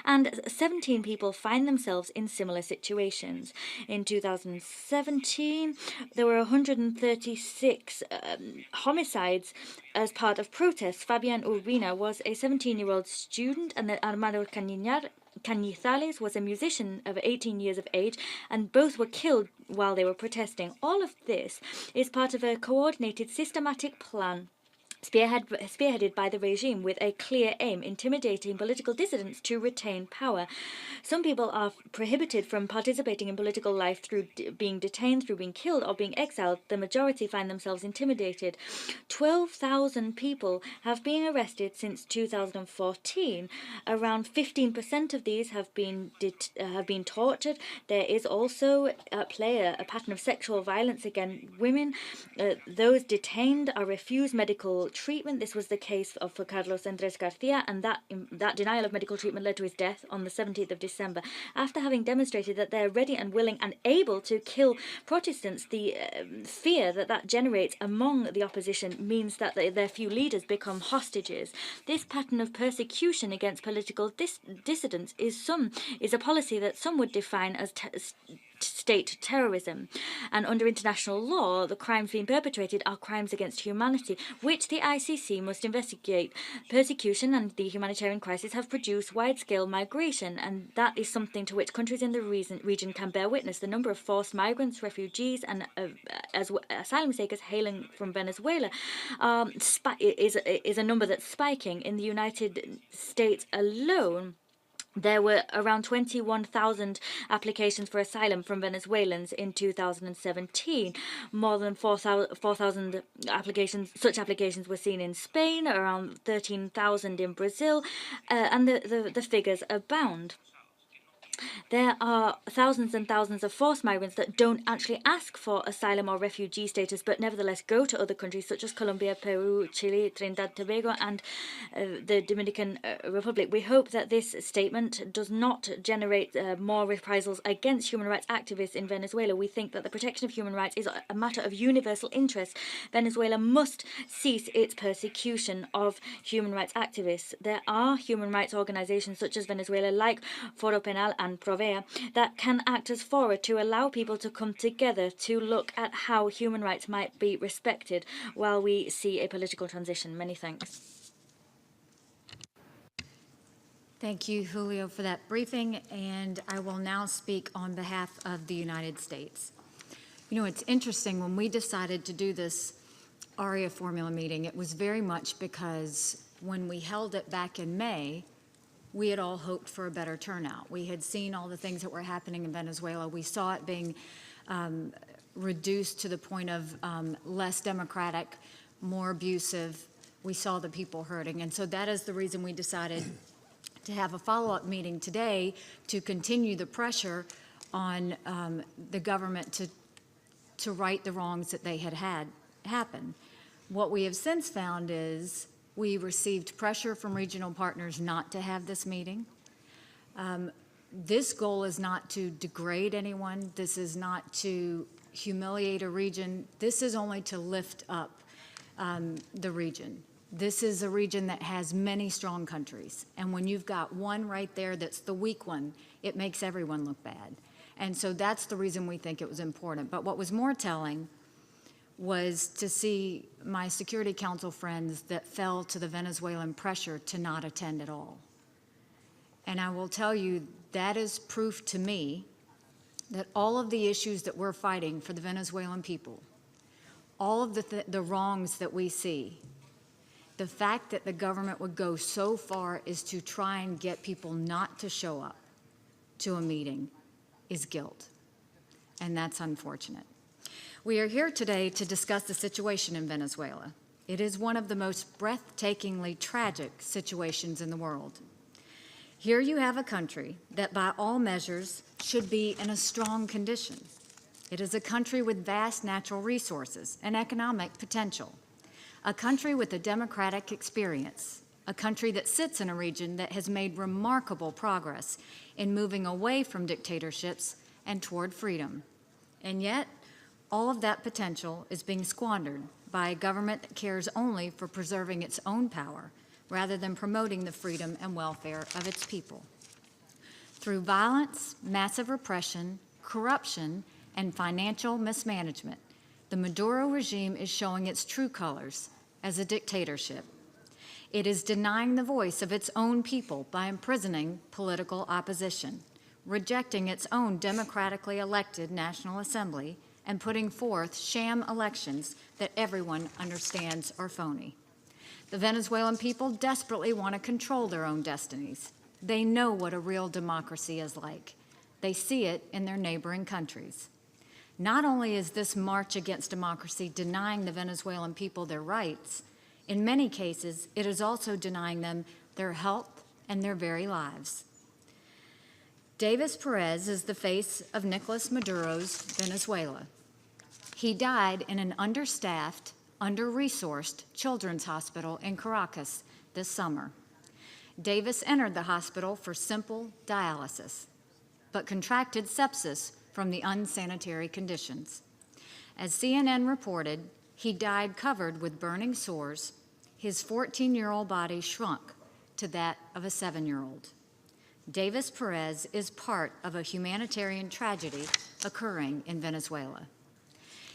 and 17 people find themselves in similar situations. In 2017, there were 136 homicides as part of protests. Fabian Urbina was a 17-year-old student, and Armando Cañizales was a musician of 18 years of age, and both were killed while they were protesting. All of this is part of a coordinated, systematic plan spearheaded by the regime with a clear aim: intimidating political dissidents to retain power. Some people are prohibited from participating in political life through being detained, through being killed, or being exiled. The majority find themselves intimidated. 12,000 people have been arrested since 2014. Around 15% of these have been tortured. There is also at play a pattern of sexual violence against women. Those detained are refused medical treatment. This was the case for Carlos Andrés García, and that denial of medical treatment led to his death on the 17th of December. After having demonstrated that they're ready and willing and able to kill Protestants, the fear that generates among the opposition means that their few leaders become hostages. This pattern of persecution against political dissidents is a policy that some would define as state terrorism. And under international law, the crimes being perpetrated are crimes against humanity, which the ICC must investigate. Persecution and the humanitarian crisis have produced wide-scale migration, and that is something to which countries in the region can bear witness. The number of forced migrants, refugees, and asylum seekers hailing from Venezuela is a number that's spiking. In the United States alone, there were around 21,000 applications for asylum from Venezuelans in 2017. More than 4,000 such applications were seen in Spain, around 13,000 in Brazil, and the figures abound. There are thousands and thousands of forced migrants that don't actually ask for asylum or refugee status, but nevertheless go to other countries such as Colombia, Peru, Chile, Trinidad, Tobago, and the Dominican Republic. We hope that this statement does not generate more reprisals against human rights activists in Venezuela. We think that the protection of human rights is a matter of universal interest. Venezuela must cease its persecution of human rights activists. There are human rights organizations such as Venezuela, like Foro Penal and Provea, that can act as fora to allow people to come together to look at how human rights might be respected while we see a political transition. Many thanks. Thank you, Julio, for that briefing, and I will now speak on behalf of the United States. You know, it's interesting, when we decided to do this Arria formula meeting, it was very much because when we held it back in May, we had all hoped for a better turnout. We had seen all the things that were happening in Venezuela. We saw it being reduced to the point of less democratic, more abusive. We saw the people hurting. And so that is the reason we decided to have a follow-up meeting today to continue the pressure on the government to right the wrongs that they had happen. What we have since found is we received pressure from regional partners not to have this meeting. This goal is not to degrade anyone. This is not to humiliate a region. This is only to lift up the region. This is a region that has many strong countries. And when you've got one right there that's the weak one, it makes everyone look bad. And so that's the reason we think it was important. But what was more telling was to see my Security Council friends that fell to the Venezuelan pressure to not attend at all. And I will tell you, that is proof to me that all of the issues that we're fighting for the Venezuelan people, all of the wrongs that we see, the fact that the government would go so far as to try and get people not to show up to a meeting is guilt. And that's unfortunate. We are here today to discuss the situation in Venezuela. It is one of the most breathtakingly tragic situations in the world. Here you have a country that by all measures should be in a strong condition. It is a country with vast natural resources and economic potential, a country with a democratic experience, a country that sits in a region that has made remarkable progress in moving away from dictatorships and toward freedom. And yet, all of that potential is being squandered by a government that cares only for preserving its own power rather than promoting the freedom and welfare of its people. Through violence, massive repression, corruption, and financial mismanagement, the Maduro regime is showing its true colors as a dictatorship. It is denying the voice of its own people by imprisoning political opposition, rejecting its own democratically elected National Assembly, and putting forth sham elections that everyone understands are phony. The Venezuelan people desperately want to control their own destinies. They know what a real democracy is like. They see it in their neighboring countries. Not only is this march against democracy denying the Venezuelan people their rights, in many cases, it is also denying them their health and their very lives. Davis Perez is the face of Nicolás Maduro's Venezuela. He died in an understaffed, under-resourced children's hospital in Caracas this summer. Davis entered the hospital for simple dialysis, but contracted sepsis from the unsanitary conditions. As CNN reported, he died covered with burning sores. His 14-year-old body shrunk to that of a 7-year-old. Davis Perez is part of a humanitarian tragedy occurring in Venezuela.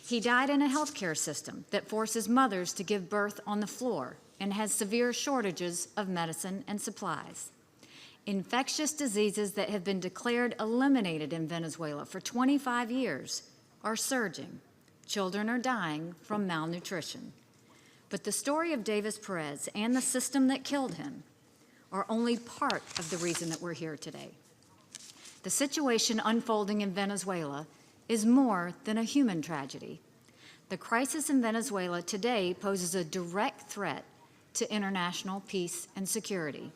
He died in a healthcare system that forces mothers to give birth on the floor and has severe shortages of medicine and supplies. Infectious diseases that have been declared eliminated in Venezuela for 25 years are surging. Children are dying from malnutrition. But the story of Davis Perez and the system that killed him are only part of the reason that we're here today. The situation unfolding in Venezuela is more than a human tragedy. The crisis in Venezuela today poses a direct threat to international peace and security.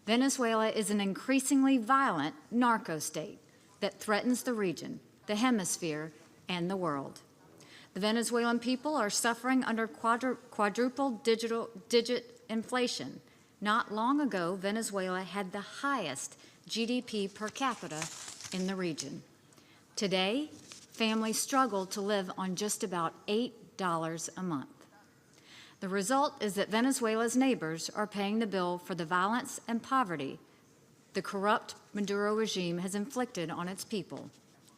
Venezuela is an increasingly violent narco state that threatens the region, the hemisphere, and the world. The Venezuelan people are suffering under quadruple digit inflation. Not long ago, Venezuela had the highest GDP per capita in the region. Today, families struggle to live on just about $8 a month. The result is that Venezuela's neighbors are paying the bill for the violence and poverty the corrupt Maduro regime has inflicted on its people.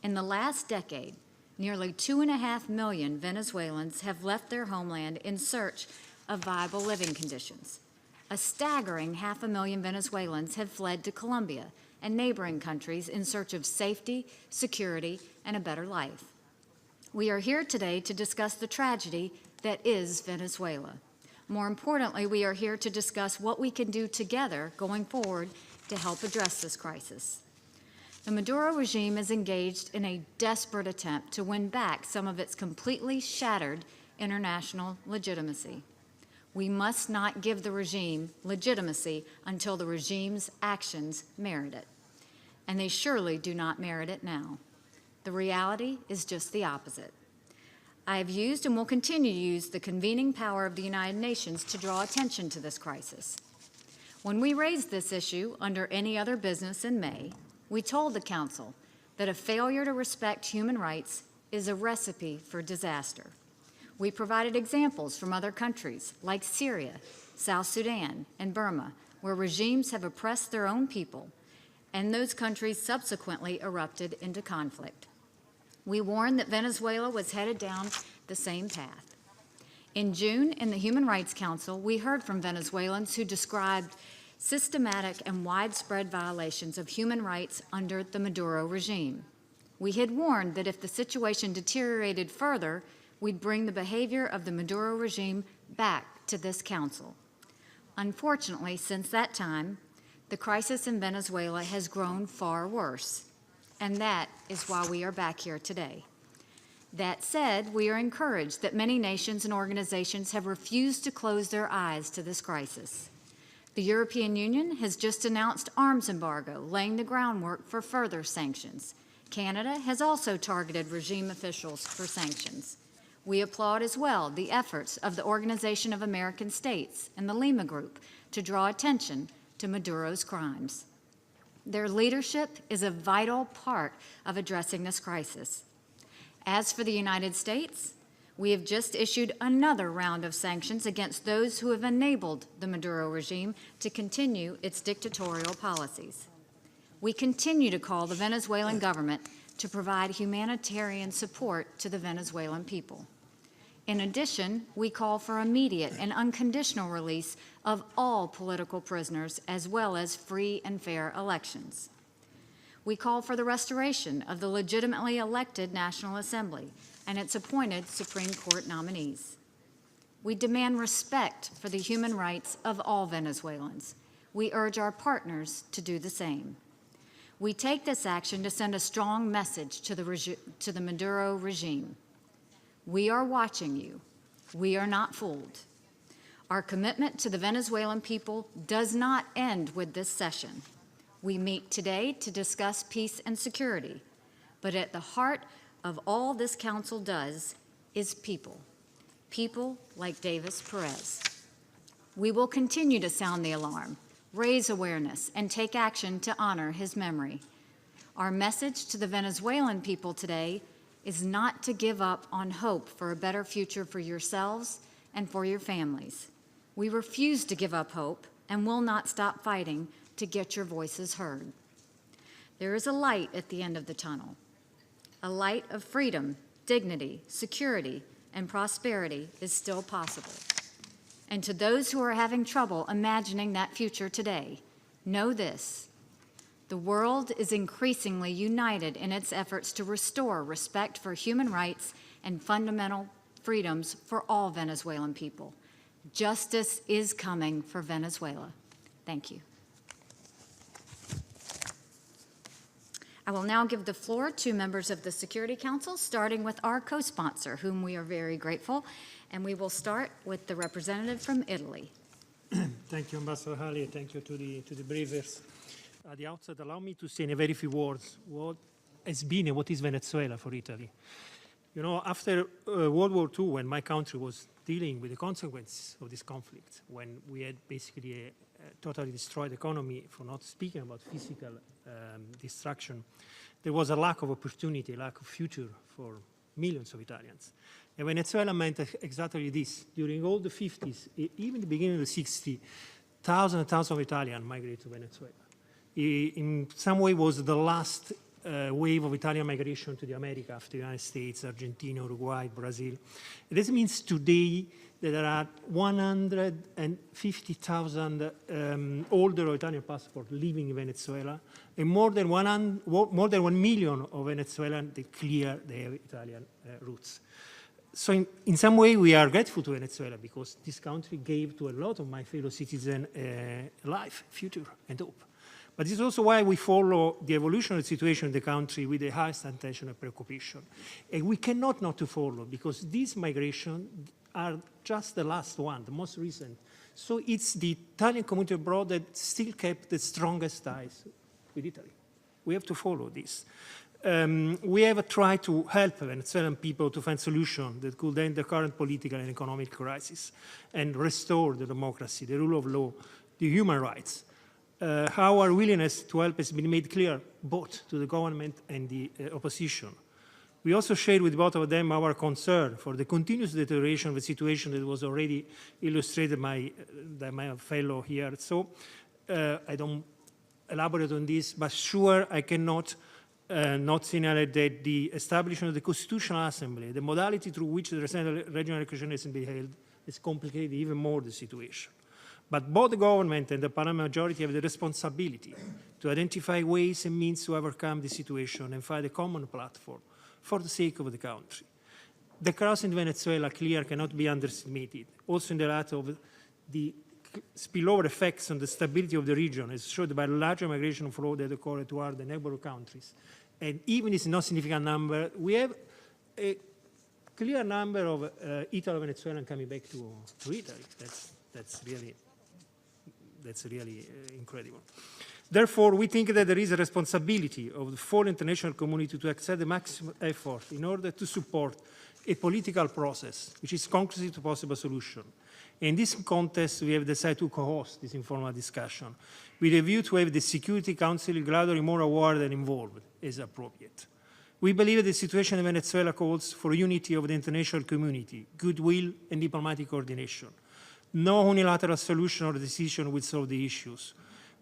In the last decade, nearly 2.5 million Venezuelans have left their homeland in search of viable living conditions. A staggering 500,000 Venezuelans have fled to Colombia and neighboring countries in search of safety, security, and a better life. We are here today to discuss the tragedy that is Venezuela. More importantly, we are here to discuss what we can do together going forward to help address this crisis. The Maduro regime is engaged in a desperate attempt to win back some of its completely shattered international legitimacy. We must not give the regime legitimacy until the regime's actions merit it. And they surely do not merit it now. The reality is just the opposite. I have used and will continue to use the convening power of the United Nations to draw attention to this crisis. When we raised this issue under any other business in May, we told the Council that a failure to respect human rights is a recipe for disaster. We provided examples from other countries like Syria, South Sudan, and Burma, where regimes have oppressed their own people, and those countries subsequently erupted into conflict. We warned that Venezuela was headed down the same path. In June, in the Human Rights Council, we heard from Venezuelans who described systematic and widespread violations of human rights under the Maduro regime. We had warned that if the situation deteriorated further, we'd bring the behavior of the Maduro regime back to this council. Unfortunately, since that time, the crisis in Venezuela has grown far worse, and that is why we are back here today. That said, we are encouraged that many nations and organizations have refused to close their eyes to this crisis. The European Union has just announced arms embargo, laying the groundwork for further sanctions. Canada has also targeted regime officials for sanctions. We applaud as well the efforts of the Organization of American States and the Lima Group to draw attention to Maduro's crimes. Their leadership is a vital part of addressing this crisis. As for the United States, we have just issued another round of sanctions against those who have enabled the Maduro regime to continue its dictatorial policies. We continue to call the Venezuelan government to provide humanitarian support to the Venezuelan people. In addition, we call for immediate and unconditional release of all political prisoners, as well as free and fair elections. We call for the restoration of the legitimately elected National Assembly and its appointed Supreme Court nominees. We demand respect for the human rights of all Venezuelans. We urge our partners to do the same. We take this action to send a strong message to the Maduro regime. We are watching you. We are not fooled. Our commitment to the Venezuelan people does not end with this session. We meet today to discuss peace and security, but at the heart of all this council does is people. People like Davis Perez. We will continue to sound the alarm, raise awareness, and take action to honor his memory. Our message to the Venezuelan people today is not to give up on hope for a better future for yourselves and for your families. We refuse to give up hope and will not stop fighting to get your voices heard. There is a light at the end of the tunnel, a light of freedom, dignity, security, and prosperity is still possible. And to those who are having trouble imagining that future today, know this: the world is increasingly united in its efforts to restore respect for human rights and fundamental freedoms for all Venezuelan people. Justice is coming for Venezuela. Thank you. I will now give the floor to members of the Security Council, starting with our co-sponsor, whom we are very grateful, and we will start with the representative from Italy. Thank you, Ambassador Haley. Thank you to the briefers. At the outset, allow me to say in a very few words what has been and what is Venezuela for Italy. You know, after World War II, when my country was dealing with the consequences of this conflict, when we had basically a totally destroyed economy, for not speaking about physical destruction, there was a lack of opportunity, lack of future for millions of Italians. And Venezuela meant exactly this. During all the 50s, even the beginning of the 60s, thousands and thousands of Italians migrated to Venezuela. In some way was the last wave of Italian migration to the America after the United States, Argentina, Uruguay, Brazil. This means today that there are 150,000 older Italian passports living in Venezuela, and more than 1 million of Venezuelans that clear their Italian roots. So in some way, we are grateful to Venezuela because this country gave to a lot of my fellow citizens life, future, and hope. But this is also why we follow the evolution of the situation in the country with the highest attention and preoccupation. And we cannot not to follow, because these migrations are just the last one, the most recent. So it's the Italian community abroad that still kept the strongest ties with Italy. We have to follow this. We have tried to help Venezuelan people to find solutions that could end the current political and economic crisis and restore the democracy, the rule of law, the human rights. Our willingness to help has been made clear both to the government and the opposition. We also shared with both of them our concern for the continuous deterioration of the situation that was already illustrated by my fellow here. So I don't elaborate on this, but sure I cannot not signal that the establishment of the Constitutional Assembly, the modality through which the regional election has been held, has complicated even more the situation. But both the government and the parliament majority have the responsibility to identify ways and means to overcome the situation and find a common platform for the sake of the country. The crisis in Venezuela, clear, cannot be underestimated, also in the light of the spillover effects on the stability of the region, as showed by the larger migration flow that occurred toward the neighboring countries. And even if it's not a significant number, we have a clear number of Italo-Venezuelans coming back to Italy. That's really incredible. Therefore, we think that there is a responsibility of the full international community to exert the maximum effort in order to support a political process which is conclusive to possible solution. In this context, we have decided to co-host this informal discussion with a view to have the Security Council gradually more aware and involved as appropriate. We believe that the situation in Venezuela calls for unity of the international community, goodwill, and diplomatic coordination. No unilateral solution or decision will solve the issues.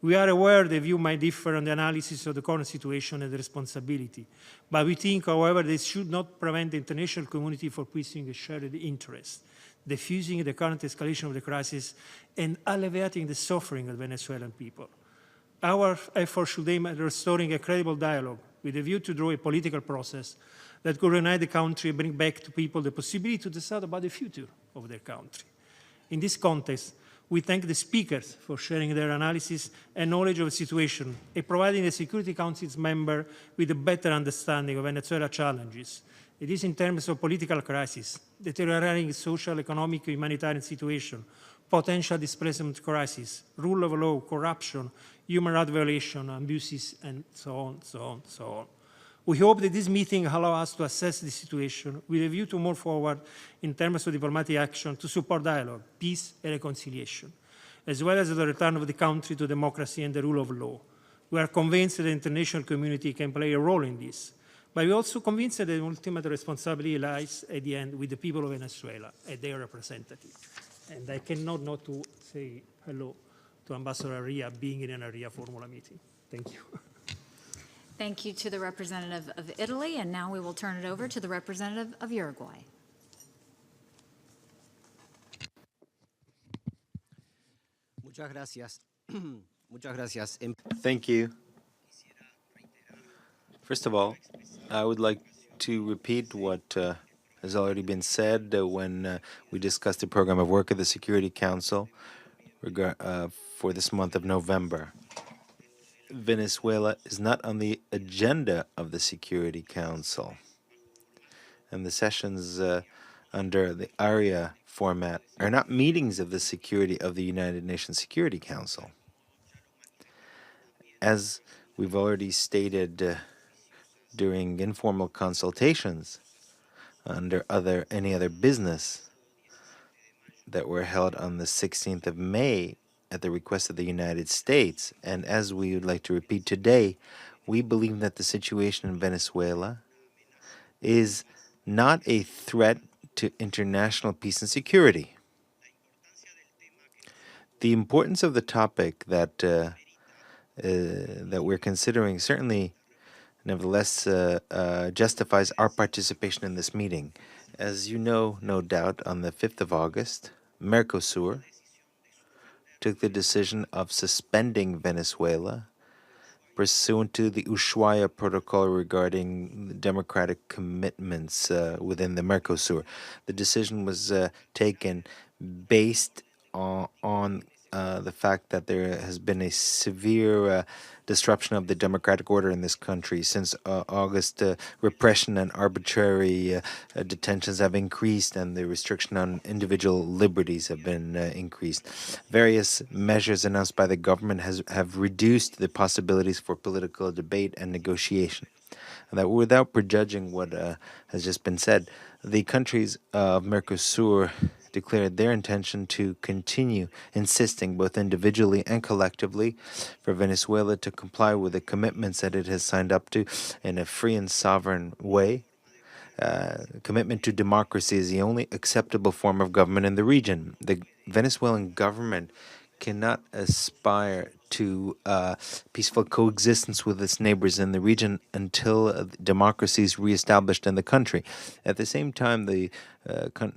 We are aware the view might differ on the analysis of the current situation and the responsibility, but we think, however, this should not prevent the international community from pursuing a shared interest, diffusing the current escalation of the crisis and alleviating the suffering of the Venezuelan people. Our effort should aim at restoring a credible dialogue with a view to draw a political process that could unite the country and bring back to people the possibility to decide about the future of their country. In this context, we thank the speakers for sharing their analysis and knowledge of the situation and providing the Security Council's members with a better understanding of Venezuela's challenges. It is in terms of political crisis, deteriorating social, economic, humanitarian situation, potential displacement crisis, rule of law, corruption, human rights violation, abuses, and so on, so on, so on. We hope that this meeting allows us to assess the situation with a view to move forward in terms of diplomatic action to support dialogue, peace, and reconciliation, as well as the return of the country to democracy and the rule of law. We are convinced that the international community can play a role in this, but we are also convinced that the ultimate responsibility lies at the end with the people of Venezuela and their representatives. And I cannot not to say hello to Ambassador Arria being in an Arria Formula meeting. Thank you. Thank you to the representative of Italy, and now we will turn it over to the representative of Uruguay. Muchas gracias. Muchas gracias. Thank you. First of all, I would like to repeat what has already been said when we discussed the program of work of the Security Council for this month of November. Venezuela is not on the agenda of the Security Council, and the sessions under the Arria format are not meetings of the United Nations Security Council. As we've already stated during informal consultations under any other business that were held on the 16th of May at the request of the United States, and as we would like to repeat today, we believe that the situation in Venezuela is not a threat to international peace and security. The importance of the topic that we're considering certainly, nevertheless, justifies our participation in this meeting. As you know, no doubt, on the 5th of August, Mercosur took the decision of suspending Venezuela pursuant to the Ushuaia Protocol regarding democratic commitments within the Mercosur. The decision was taken based on the fact that there has been a severe disruption of the democratic order in this country. Since August, repression and arbitrary detentions have increased, and the restriction on individual liberties have been increased. Various measures announced by the government have reduced the possibilities for political debate and negotiation. And that without prejudging what has just been said, the countries of Mercosur declared their intention to continue insisting, both individually and collectively, for Venezuela to comply with the commitments that it has signed up to in a free and sovereign way. Commitment to democracy is the only acceptable form of government in the region. The Venezuelan government cannot aspire to peaceful coexistence with its neighbors in the region until democracy is reestablished in the country. At the same time, the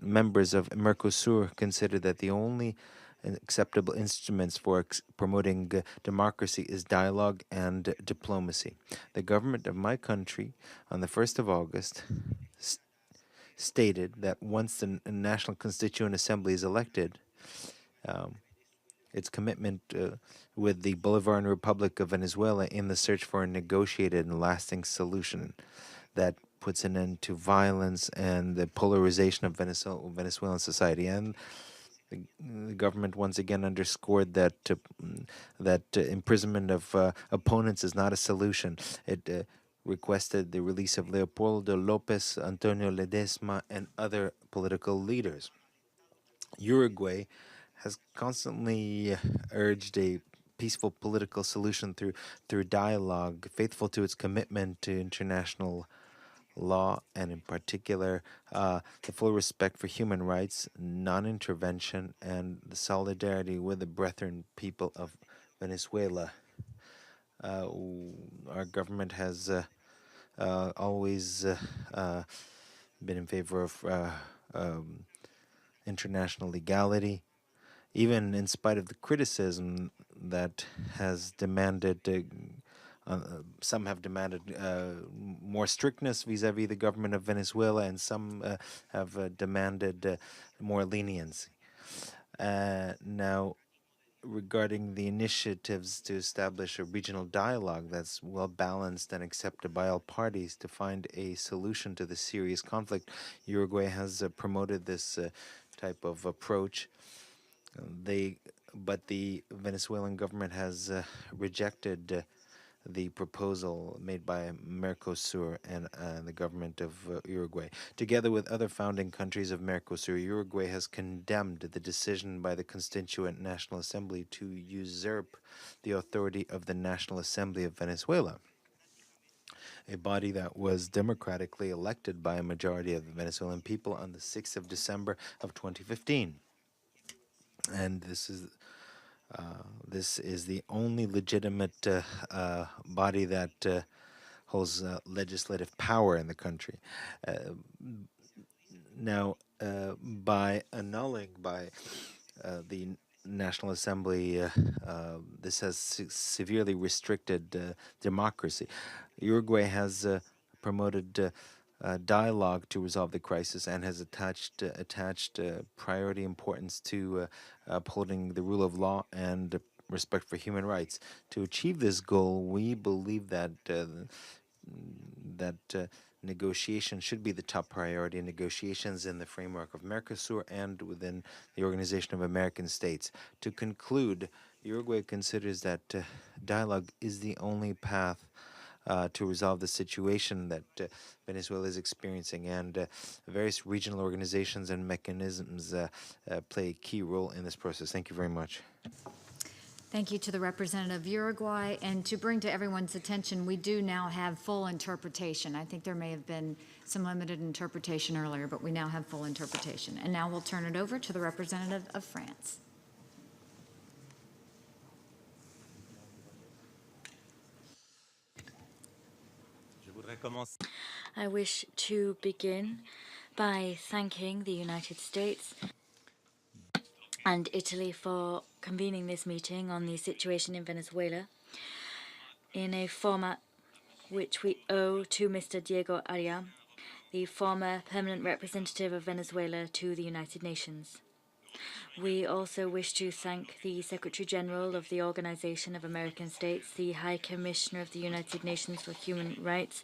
members of Mercosur consider that the only acceptable instruments for promoting democracy is dialogue and diplomacy. The government of my country, on the 1st of August, stated that once the National Constituent Assembly is elected, its commitment with the Bolivarian Republic of Venezuela in the search for a negotiated and lasting solution that puts an end to violence and the polarization of Venezuelan society. And the government once again underscored that imprisonment of opponents is not a solution. It requested the release of Leopoldo Lopez, Antonio Ledesma, and other political leaders. Uruguay has constantly urged a peaceful political solution through dialogue, faithful to its commitment to international law, and in particular, the full respect for human rights, non-intervention, and the solidarity with the brethren people of Venezuela. Our government has always been in favor of international legality, even in spite of the criticism that has demanded, some have demanded more strictness vis-a-vis the government of Venezuela, and some have demanded more leniency. Now, regarding the initiatives to establish a regional dialogue that's well-balanced and accepted by all parties to find a solution to the serious conflict, Uruguay has promoted this type of approach. But the Venezuelan government has rejected the proposal made by Mercosur and the government of Uruguay. Together with other founding countries of Mercosur, Uruguay has condemned the decision by the Constituent National Assembly to usurp the authority of the National Assembly of Venezuela, a body that was democratically elected by a majority of the Venezuelan people on the 6th of December of 2015. And this is This is the only legitimate body that holds legislative power in the country. Now, by annulling by the National Assembly, this has severely restricted democracy. Uruguay has promoted dialogue to resolve the crisis and has attached priority importance to upholding the rule of law and respect for human rights. To achieve this goal, we believe that negotiation should be the top priority, negotiations in the framework of Mercosur and within the Organization of American States. To conclude, Uruguay considers that dialogue is the only path to resolve the situation that Venezuela is experiencing, and various regional organizations and mechanisms play a key role in this process. Thank you very much. Thank you to the representative of Uruguay. And to bring to everyone's attention, we do now have full interpretation. I think there may have been some limited interpretation earlier, but we now have full interpretation. And now we'll turn it over to the representative of France. I wish to begin by thanking the United States and Italy for convening this meeting on the situation in Venezuela in a format which we owe to Mr. Diego Arria, the former permanent representative of Venezuela to the United Nations. We also wish to thank the Secretary General of the Organization of American States, the High Commissioner of the United Nations for Human Rights,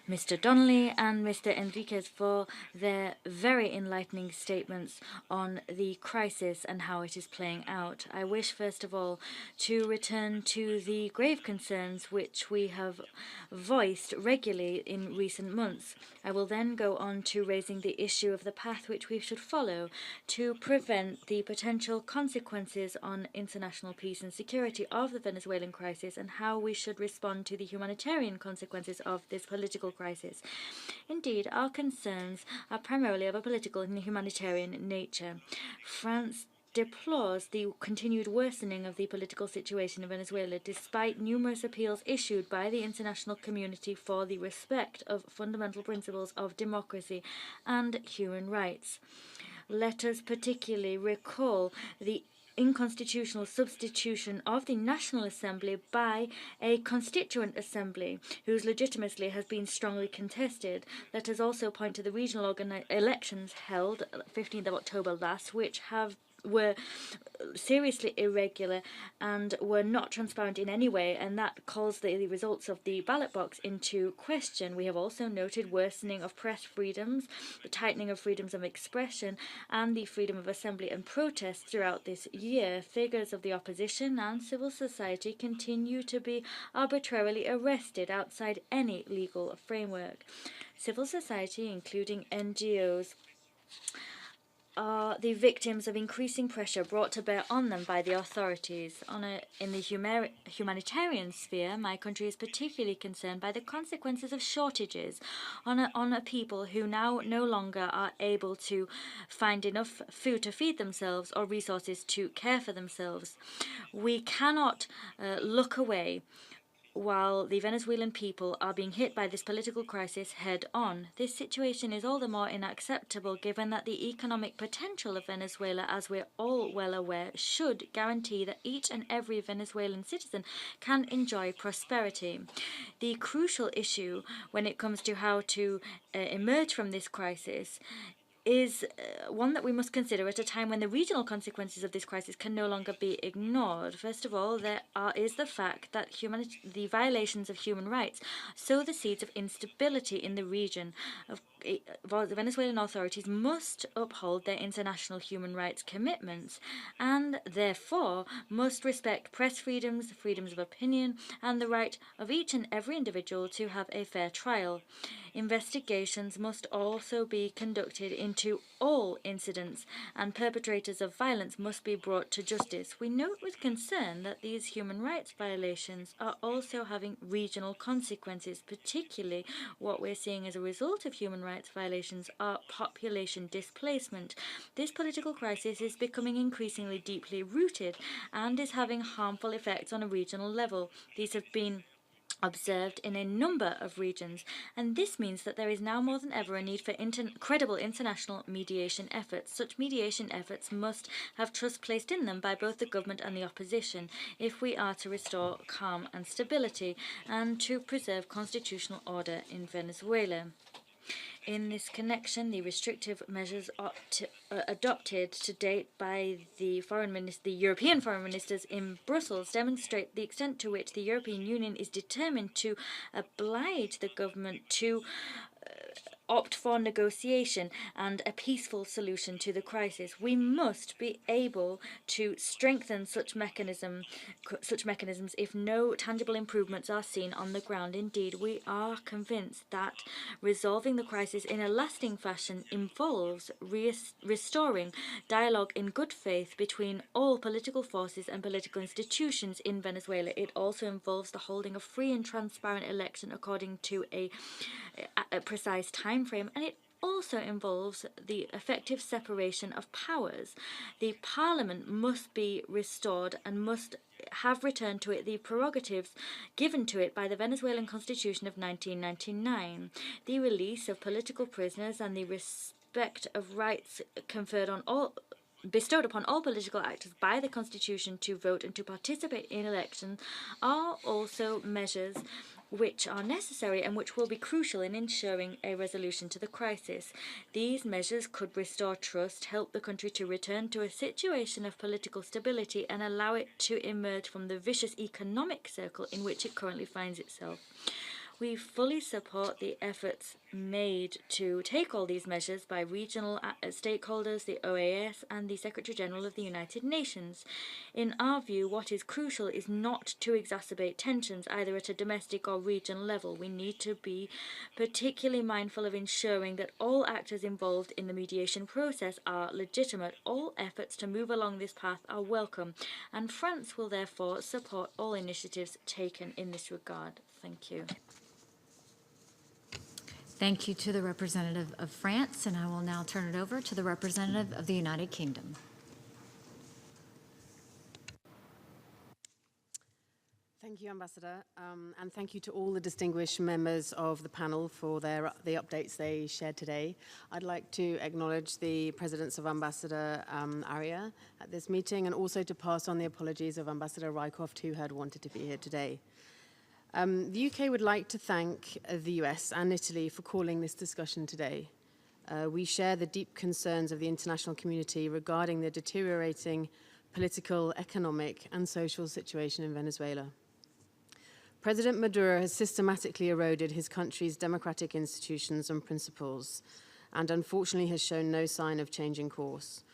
Mr. Donnelly and Mr. Henríquez, for their very enlightening statements on the crisis and how it is playing out. I wish, first of all, to return to the grave concerns which we have voiced regularly in recent months. I will then go on to raising the issue of the path which we should follow to prevent the potential consequences on international peace and security of the Venezuelan crisis and how we should respond to the humanitarian consequences of this political crisis. Indeed, our concerns are primarily of a political and humanitarian nature. France deplores the continued worsening of the political situation in Venezuela, despite numerous appeals issued by the international community for the respect of fundamental principles of democracy and human rights. Let us particularly recall the unconstitutional substitution of the National Assembly by a constituent assembly whose legitimacy has been strongly contested. Let us also point to the regional elections held 15th of October last, which were seriously irregular and were not transparent in any way, and that calls the results of the ballot box into question. We have also noted worsening of press freedoms, the tightening of freedoms of expression, and the freedom of assembly and protest throughout this year. Figures of the opposition and civil society continue to be arbitrarily arrested outside any legal framework. Civil society, including NGOs, are the victims of increasing pressure brought to bear on them by the authorities. In the humanitarian sphere, my country is particularly concerned by the consequences of shortages on a people who now no longer are able to find enough food to feed themselves or resources to care for themselves. We cannot look away while the Venezuelan people are being hit by this political crisis head on. This situation is all the more unacceptable given that the economic potential of Venezuela, as we're all well aware, should guarantee that each and every Venezuelan citizen can enjoy prosperity. The crucial issue when it comes to how to emerge from this crisis is one that we must consider at a time when the regional consequences of this crisis can no longer be ignored. First of all, there is the fact that the violations of human rights sow the seeds of instability in the region. The Venezuelan authorities must uphold their international human rights commitments and therefore must respect press freedoms, freedoms of opinion, and the right of each and every individual to have a fair trial. Investigations must also be conducted into all incidents, and perpetrators of violence must be brought to justice. We note with concern that these human rights violations are also having regional consequences, particularly what we're seeing as a result of human rights rights violations are population displacement. This political crisis is becoming increasingly deeply rooted and is having harmful effects on a regional level. These have been observed in a number of regions, and this means that there is now more than ever a need for credible international mediation efforts. Such mediation efforts must have trust placed in them by both the government and the opposition if we are to restore calm and stability and to preserve constitutional order in Venezuela. In this connection, the restrictive measures adopted to date by the European foreign ministers in Brussels demonstrate the extent to which the European Union is determined to oblige the government to opt for negotiation and a peaceful solution to the crisis. We must be able to strengthen such mechanisms if no tangible improvements are seen on the ground. Indeed, we are convinced that resolving the crisis in a lasting fashion involves restoring dialogue in good faith between all political forces and political institutions in Venezuela. It also involves the holding of free and transparent election according to a precise time frame, and it also involves the effective separation of powers. The parliament must be restored and must have returned to it the prerogatives given to it by the Venezuelan Constitution of 1999. The release of political prisoners and the respect of rights bestowed upon all political actors by the Constitution to vote and to participate in elections are also measures which are necessary and which will be crucial in ensuring a resolution to the crisis. These measures could restore trust, help the country to return to a situation of political stability, and allow it to emerge from the vicious economic circle in which it currently finds itself. We fully support the efforts made to take all these measures by regional stakeholders, the OAS, and the Secretary General of the United Nations. In our view, what is crucial is not to exacerbate tensions either at a domestic or regional level. We need to be particularly mindful of ensuring that all actors involved in the mediation process are legitimate. All efforts to move along this path are welcome, and France will therefore support all initiatives taken in this regard. Thank you. Thank you to the representative of France, and I will now turn it over to the representative of the United Kingdom. Thank you, Ambassador, and thank you to all the distinguished members of the panel for the updates they shared today. I'd like to acknowledge the presence of Ambassador Arria at this meeting, and also to pass on the apologies of Ambassador Rycroft, who had wanted to be here today. The UK would like to thank the US and Italy for calling this discussion today. We share the deep concerns of the international community regarding the deteriorating political, economic, and social situation in Venezuela. President Maduro has systematically eroded his country's democratic institutions and principles, and unfortunately has shown no sign of changing course.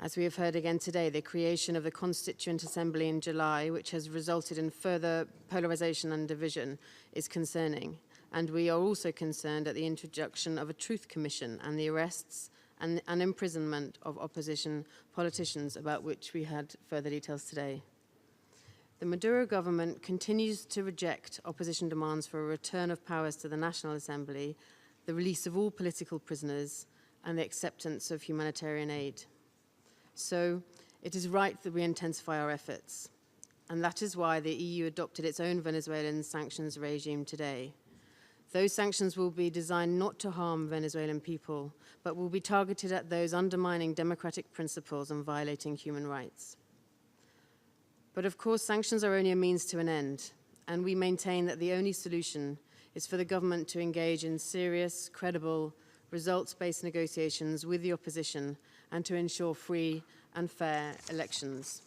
As we have heard again today, the creation of the Constituent Assembly in July, which has resulted in further polarization and division, is concerning. And we are also concerned at the introduction of a Truth Commission and the arrests and imprisonment of opposition politicians, about which we had further details today. The Maduro government continues to reject opposition demands for a return of powers to the National Assembly, the release of all political prisoners, and the acceptance of humanitarian aid. So it is right that we intensify our efforts, and that is why the EU adopted its own Venezuelan sanctions regime today. Those sanctions will be designed not to harm Venezuelan people, but will be targeted at those undermining democratic principles and violating human rights. But of course, sanctions are only a means to an end, and we maintain that the only solution is for the government to engage in serious, credible, results-based negotiations with the opposition and to ensure free and fair elections.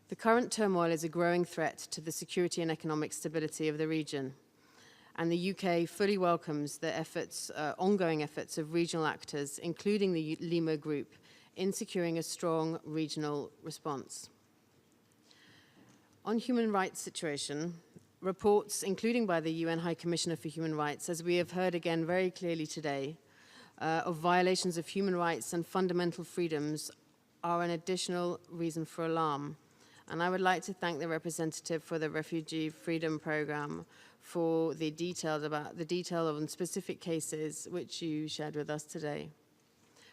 The current turmoil is a growing threat to the security and economic stability of the region, and the UK fully welcomes the ongoing efforts of regional actors, including the Lima Group, in securing a strong regional response. On human rights situation, reports, including by the UN High Commissioner for Human Rights, as we have heard again very clearly today, of violations of human rights and fundamental freedoms are an additional reason for alarm. And I would like to thank the representative for the Refugee Freedom Program for the detail of specific cases which you shared with us today.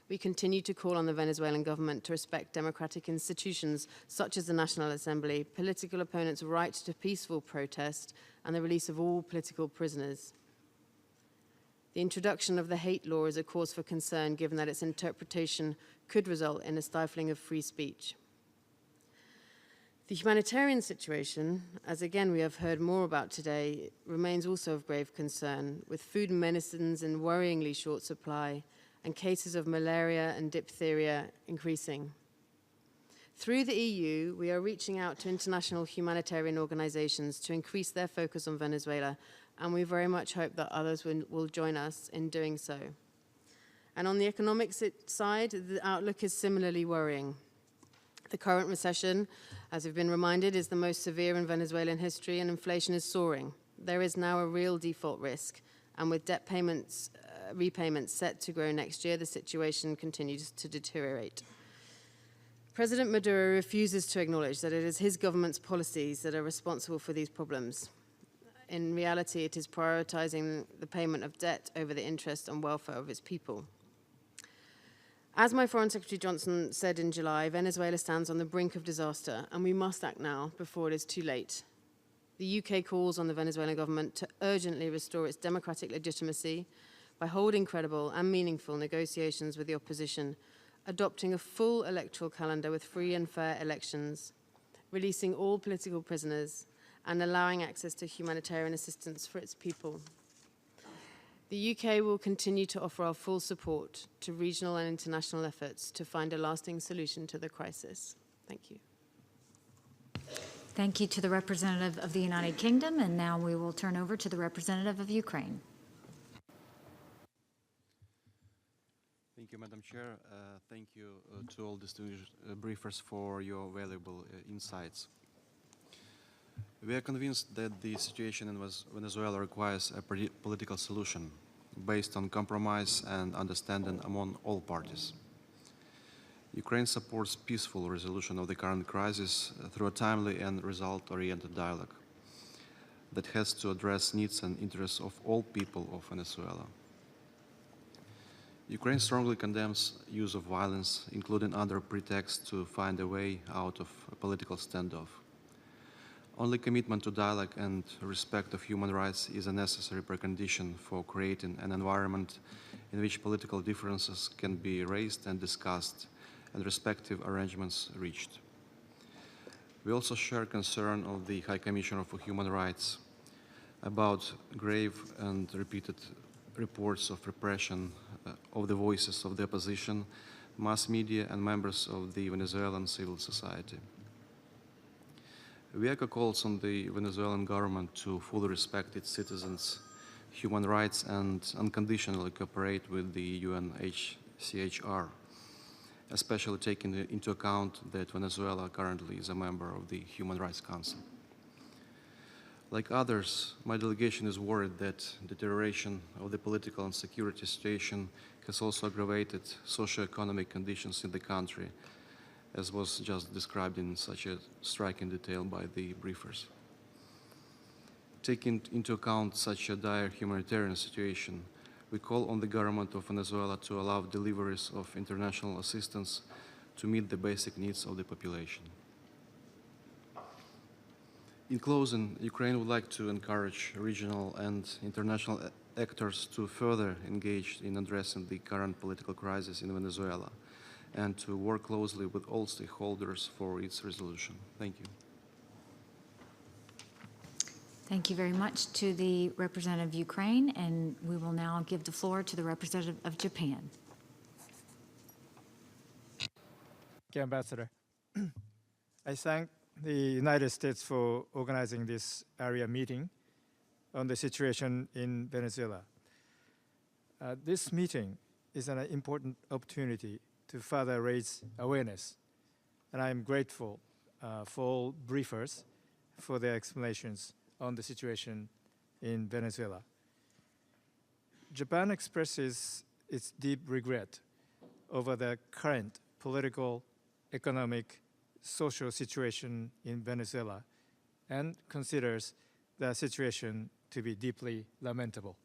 We continue to call on the Venezuelan government to respect democratic institutions such as the National Assembly, political opponents' right to peaceful protest, and the release of all political prisoners. The introduction of the hate law is a cause for concern, given that its interpretation could result in a stifling of free speech. The humanitarian situation, as again we have heard more about today, remains also of grave concern, with food and medicines in worryingly short supply and cases of malaria and diphtheria increasing. Through the EU, we are reaching out to international humanitarian organizations to increase their focus on Venezuela, and we very much hope that others will join us in doing so. And on the economic side, the outlook is similarly worrying. The current recession, as we've been reminded, is the most severe in Venezuelan history, and inflation is soaring. There is now a real default risk, and with debt repayments set to grow next year, the situation continues to deteriorate. President Maduro refuses to acknowledge that it is his government's policies that are responsible for these problems. In reality, it is prioritizing the payment of debt over the interest and welfare of its people. As my Foreign Secretary Johnson said in July, Venezuela stands on the brink of disaster, and we must act now before it is too late. The UK calls on the Venezuelan government to urgently restore its democratic legitimacy by holding credible and meaningful negotiations with the opposition, adopting a full electoral calendar with free and fair elections, releasing all political prisoners, and allowing access to humanitarian assistance for its people. The UK will continue to offer our full support to regional and international efforts to find a lasting solution to the crisis. Thank you. Thank you to the representative of the United Kingdom, and now we will turn over to the representative of Ukraine. Thank you, Madam Chair. Thank you to all distinguished briefers for your valuable insights. We are convinced that the situation in Venezuela requires a political solution based on compromise and understanding among all parties. Ukraine supports peaceful resolution of the current crisis through a timely and result-oriented dialogue that has to address needs and interests of all people of Venezuela. Ukraine strongly condemns use of violence, including under pretext to find a way out of a political standoff. Only commitment to dialogue and respect of human rights is a necessary precondition for creating an environment in which political differences can be raised and discussed and respective arrangements reached. We also share concern of the High Commissioner for Human Rights about grave and repeated reports of repression of the voices of the opposition, mass media, and members of the Venezuelan civil society. We echo calls on the Venezuelan government to fully respect its citizens' human rights and unconditionally cooperate with the UNHCR, especially taking into account that Venezuela currently is a member of the Human Rights Council. Like others, my delegation is worried that deterioration of the political and security situation has also aggravated socio-economic conditions in the country, as was just described in such a striking detail by the briefers. Taking into account such a dire humanitarian situation, we call on the government of Venezuela to allow deliveries of international assistance to meet the basic needs of the population. In closing, Ukraine would like to encourage regional and international actors to further engage in addressing the current political crisis in Venezuela and to work closely with all stakeholders for its resolution. Thank you. Thank you very much to the representative of Ukraine, and we will now give the floor to the representative of Japan. Thank you, Ambassador. I thank the United States for organizing this Arria meeting on the situation in Venezuela. This meeting is an important opportunity to further raise awareness, and I am grateful for all briefers for their explanations on the situation in Venezuela. Japan expresses its deep regret over the current political, economic, social situation in Venezuela and considers the situation to be deeply lamentable.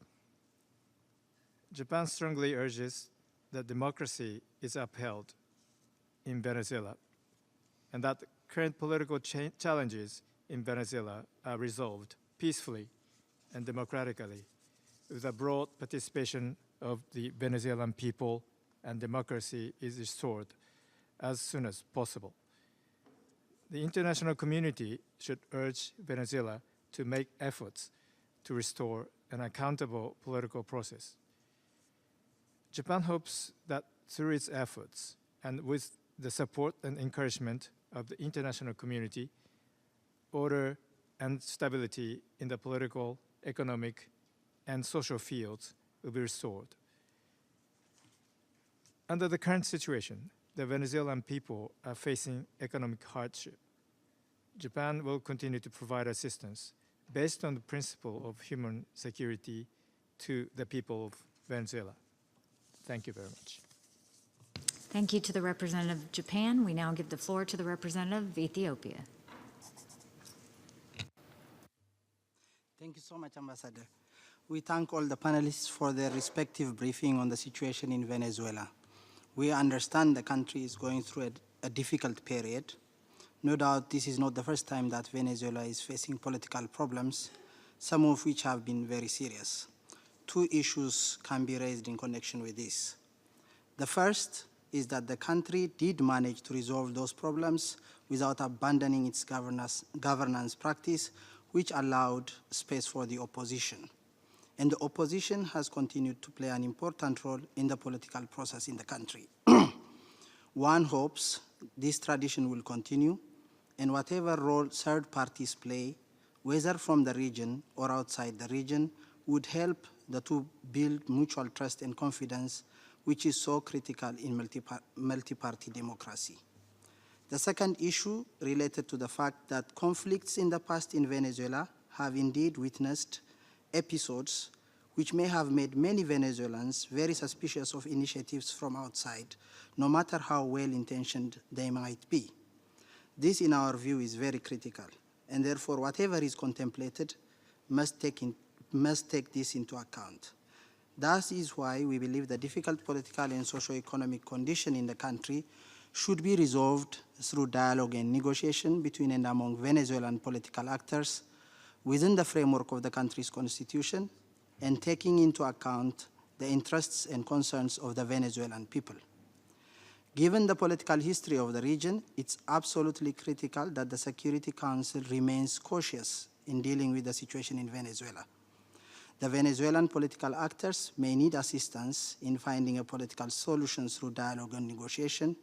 Japan strongly urges that democracy is upheld in Venezuela and that current political challenges in Venezuela are resolved peacefully and democratically with a broad participation of the Venezuelan people, and democracy is restored as soon as possible. The international community should urge Venezuela to make efforts to restore an accountable political process. Japan hopes that through its efforts and with the support and encouragement of the international community, order and stability in the political, economic, and social fields will be restored. Under the current situation, the Venezuelan people are facing economic hardship. Japan will continue to provide assistance based on the principle of human security to the people of Venezuela. Thank you very much. Thank you to the representative of Japan. We now give the floor to the representative of Ethiopia. Thank you so much, Ambassador. We thank all the panelists for their respective briefing on the situation in Venezuela. We understand the country is going through a difficult period. No doubt this is not the first time that Venezuela is facing political problems, some of which have been very serious. Two issues can be raised in connection with this. The first is that the country did manage to resolve those problems without abandoning its governance practice, which allowed space for the opposition. And the opposition has continued to play an important role in the political process in the country. One hopes this tradition will continue, and whatever role third parties play, whether from the region or outside the region, would help the two build mutual trust and confidence, which is so critical in multi-party democracy. The second issue related to the fact that conflicts in the past in Venezuela have indeed witnessed episodes which may have made many Venezuelans very suspicious of initiatives from outside, no matter how well-intentioned they might be. This, in our view, is very critical, and therefore whatever is contemplated must take this into account. That is why we believe the difficult political and socio-economic condition in the country should be resolved through dialogue and negotiation between and among Venezuelan political actors within the framework of the country's constitution and taking into account the interests and concerns of the Venezuelan people. Given the political history of the region, it's absolutely critical that the Security Council remains cautious in dealing with the situation in Venezuela. The Venezuelan political actors may need assistance in finding a political solution through dialogue and negotiation,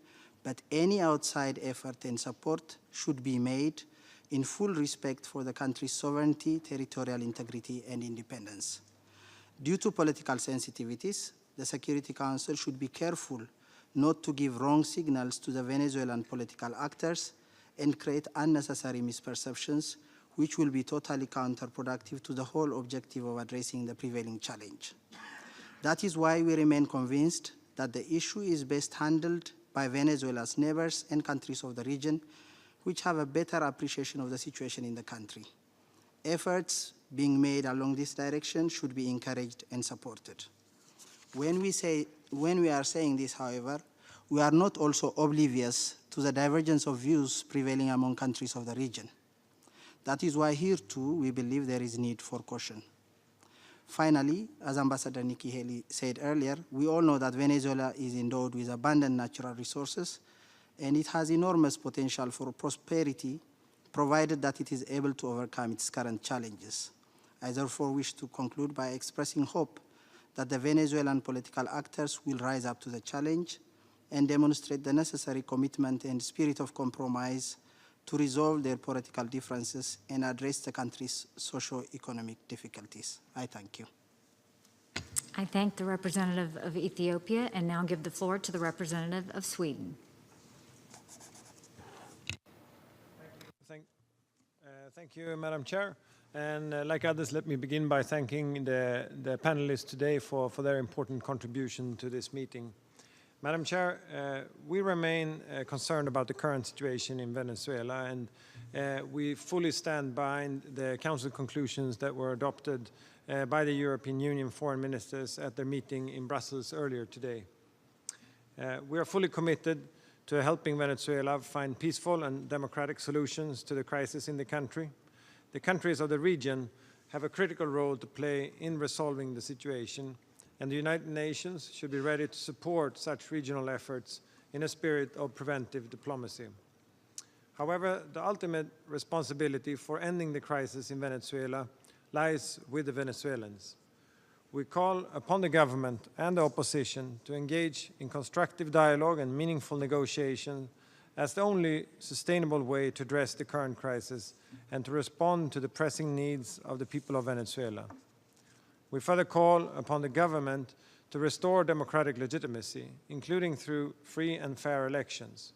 but any outside effort and support should be made in full respect for the country's sovereignty, territorial integrity, and independence. Due to political sensitivities, the Security Council should be careful not to give wrong signals to the Venezuelan political actors and create unnecessary misperceptions, which will be totally counterproductive to the whole objective of addressing the prevailing challenge. That is why we remain convinced that the issue is best handled by Venezuela's neighbors and countries of the region, which have a better appreciation of the situation in the country. Efforts being made along this direction should be encouraged and supported. When we are saying this, however, we are not also oblivious to the divergence of views prevailing among countries of the region. That is why here too we believe there is need for caution. Finally, as Ambassador Nikki Haley said earlier, we all know that Venezuela is endowed with abundant natural resources, and it has enormous potential for prosperity, provided that it is able to overcome its current challenges. I therefore wish to conclude by expressing hope that the Venezuelan political actors will rise up to the challenge and demonstrate the necessary commitment and spirit of compromise to resolve their political differences and address the country's socio-economic difficulties. I thank you. I thank the representative of Ethiopia and now give the floor to the representative of Sweden. Thank you, Madam Chair. And like others, let me begin by thanking the panelists today for their important contribution to this meeting. Madam Chair, we remain concerned about the current situation in Venezuela, and we fully stand behind the Council conclusions that were adopted by the European Union foreign ministers at their meeting in Brussels earlier today. We are fully committed to helping Venezuela find peaceful and democratic solutions to the crisis in the country. The countries of the region have a critical role to play in resolving the situation, and the United Nations should be ready to support such regional efforts in a spirit of preventive diplomacy. However, the ultimate responsibility for ending the crisis in Venezuela lies with the Venezuelans. We call upon the government and the opposition to engage in constructive dialogue and meaningful negotiation as the only sustainable way to address the current crisis and to respond to the pressing needs of the people of Venezuela. We further call upon the government to restore democratic legitimacy, including through free and fair elections.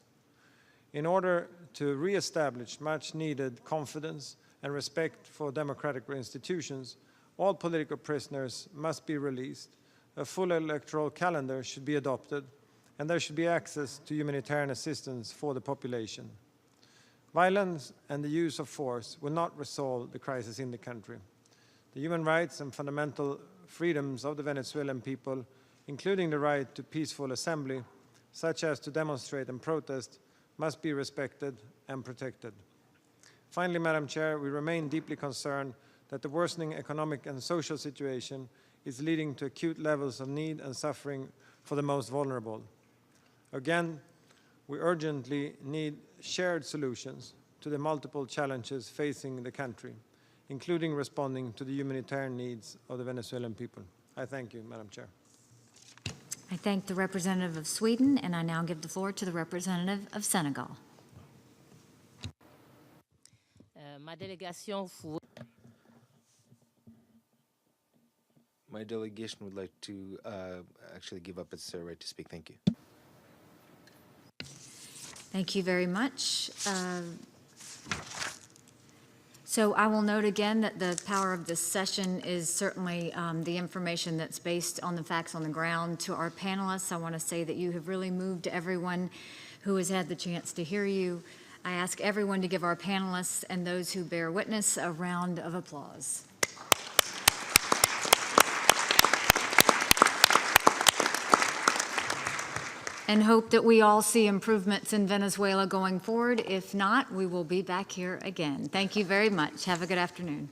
In order to re-establish much-needed confidence and respect for democratic institutions, all political prisoners must be released, a full electoral calendar should be adopted, and there should be access to humanitarian assistance for the population. Violence and the use of force will not resolve the crisis in the country. The human rights and fundamental freedoms of the Venezuelan people, including the right to peaceful assembly, such as to demonstrate and protest, must be respected and protected. Finally, Madam Chair, we remain deeply concerned that the worsening economic and social situation is leading to acute levels of need and suffering for the most vulnerable. Again, we urgently need shared solutions to the multiple challenges facing the country, including responding to the humanitarian needs of the Venezuelan people. I thank you, Madam Chair. I thank the representative of Sweden, and I now give the floor to the representative of Senegal. My delegation would like to actually give up its right to speak. Thank you. Thank you very much. So I will note again that the power of this session is certainly the information that's based on the facts on the ground. To our panelists, I want to say that you have really moved everyone who has had the chance to hear you. I ask everyone to give our panelists and those who bear witness a round of applause. And hope that we all see improvements in Venezuela going forward. If not, we will be back here again. Thank you very much. Have a good afternoon.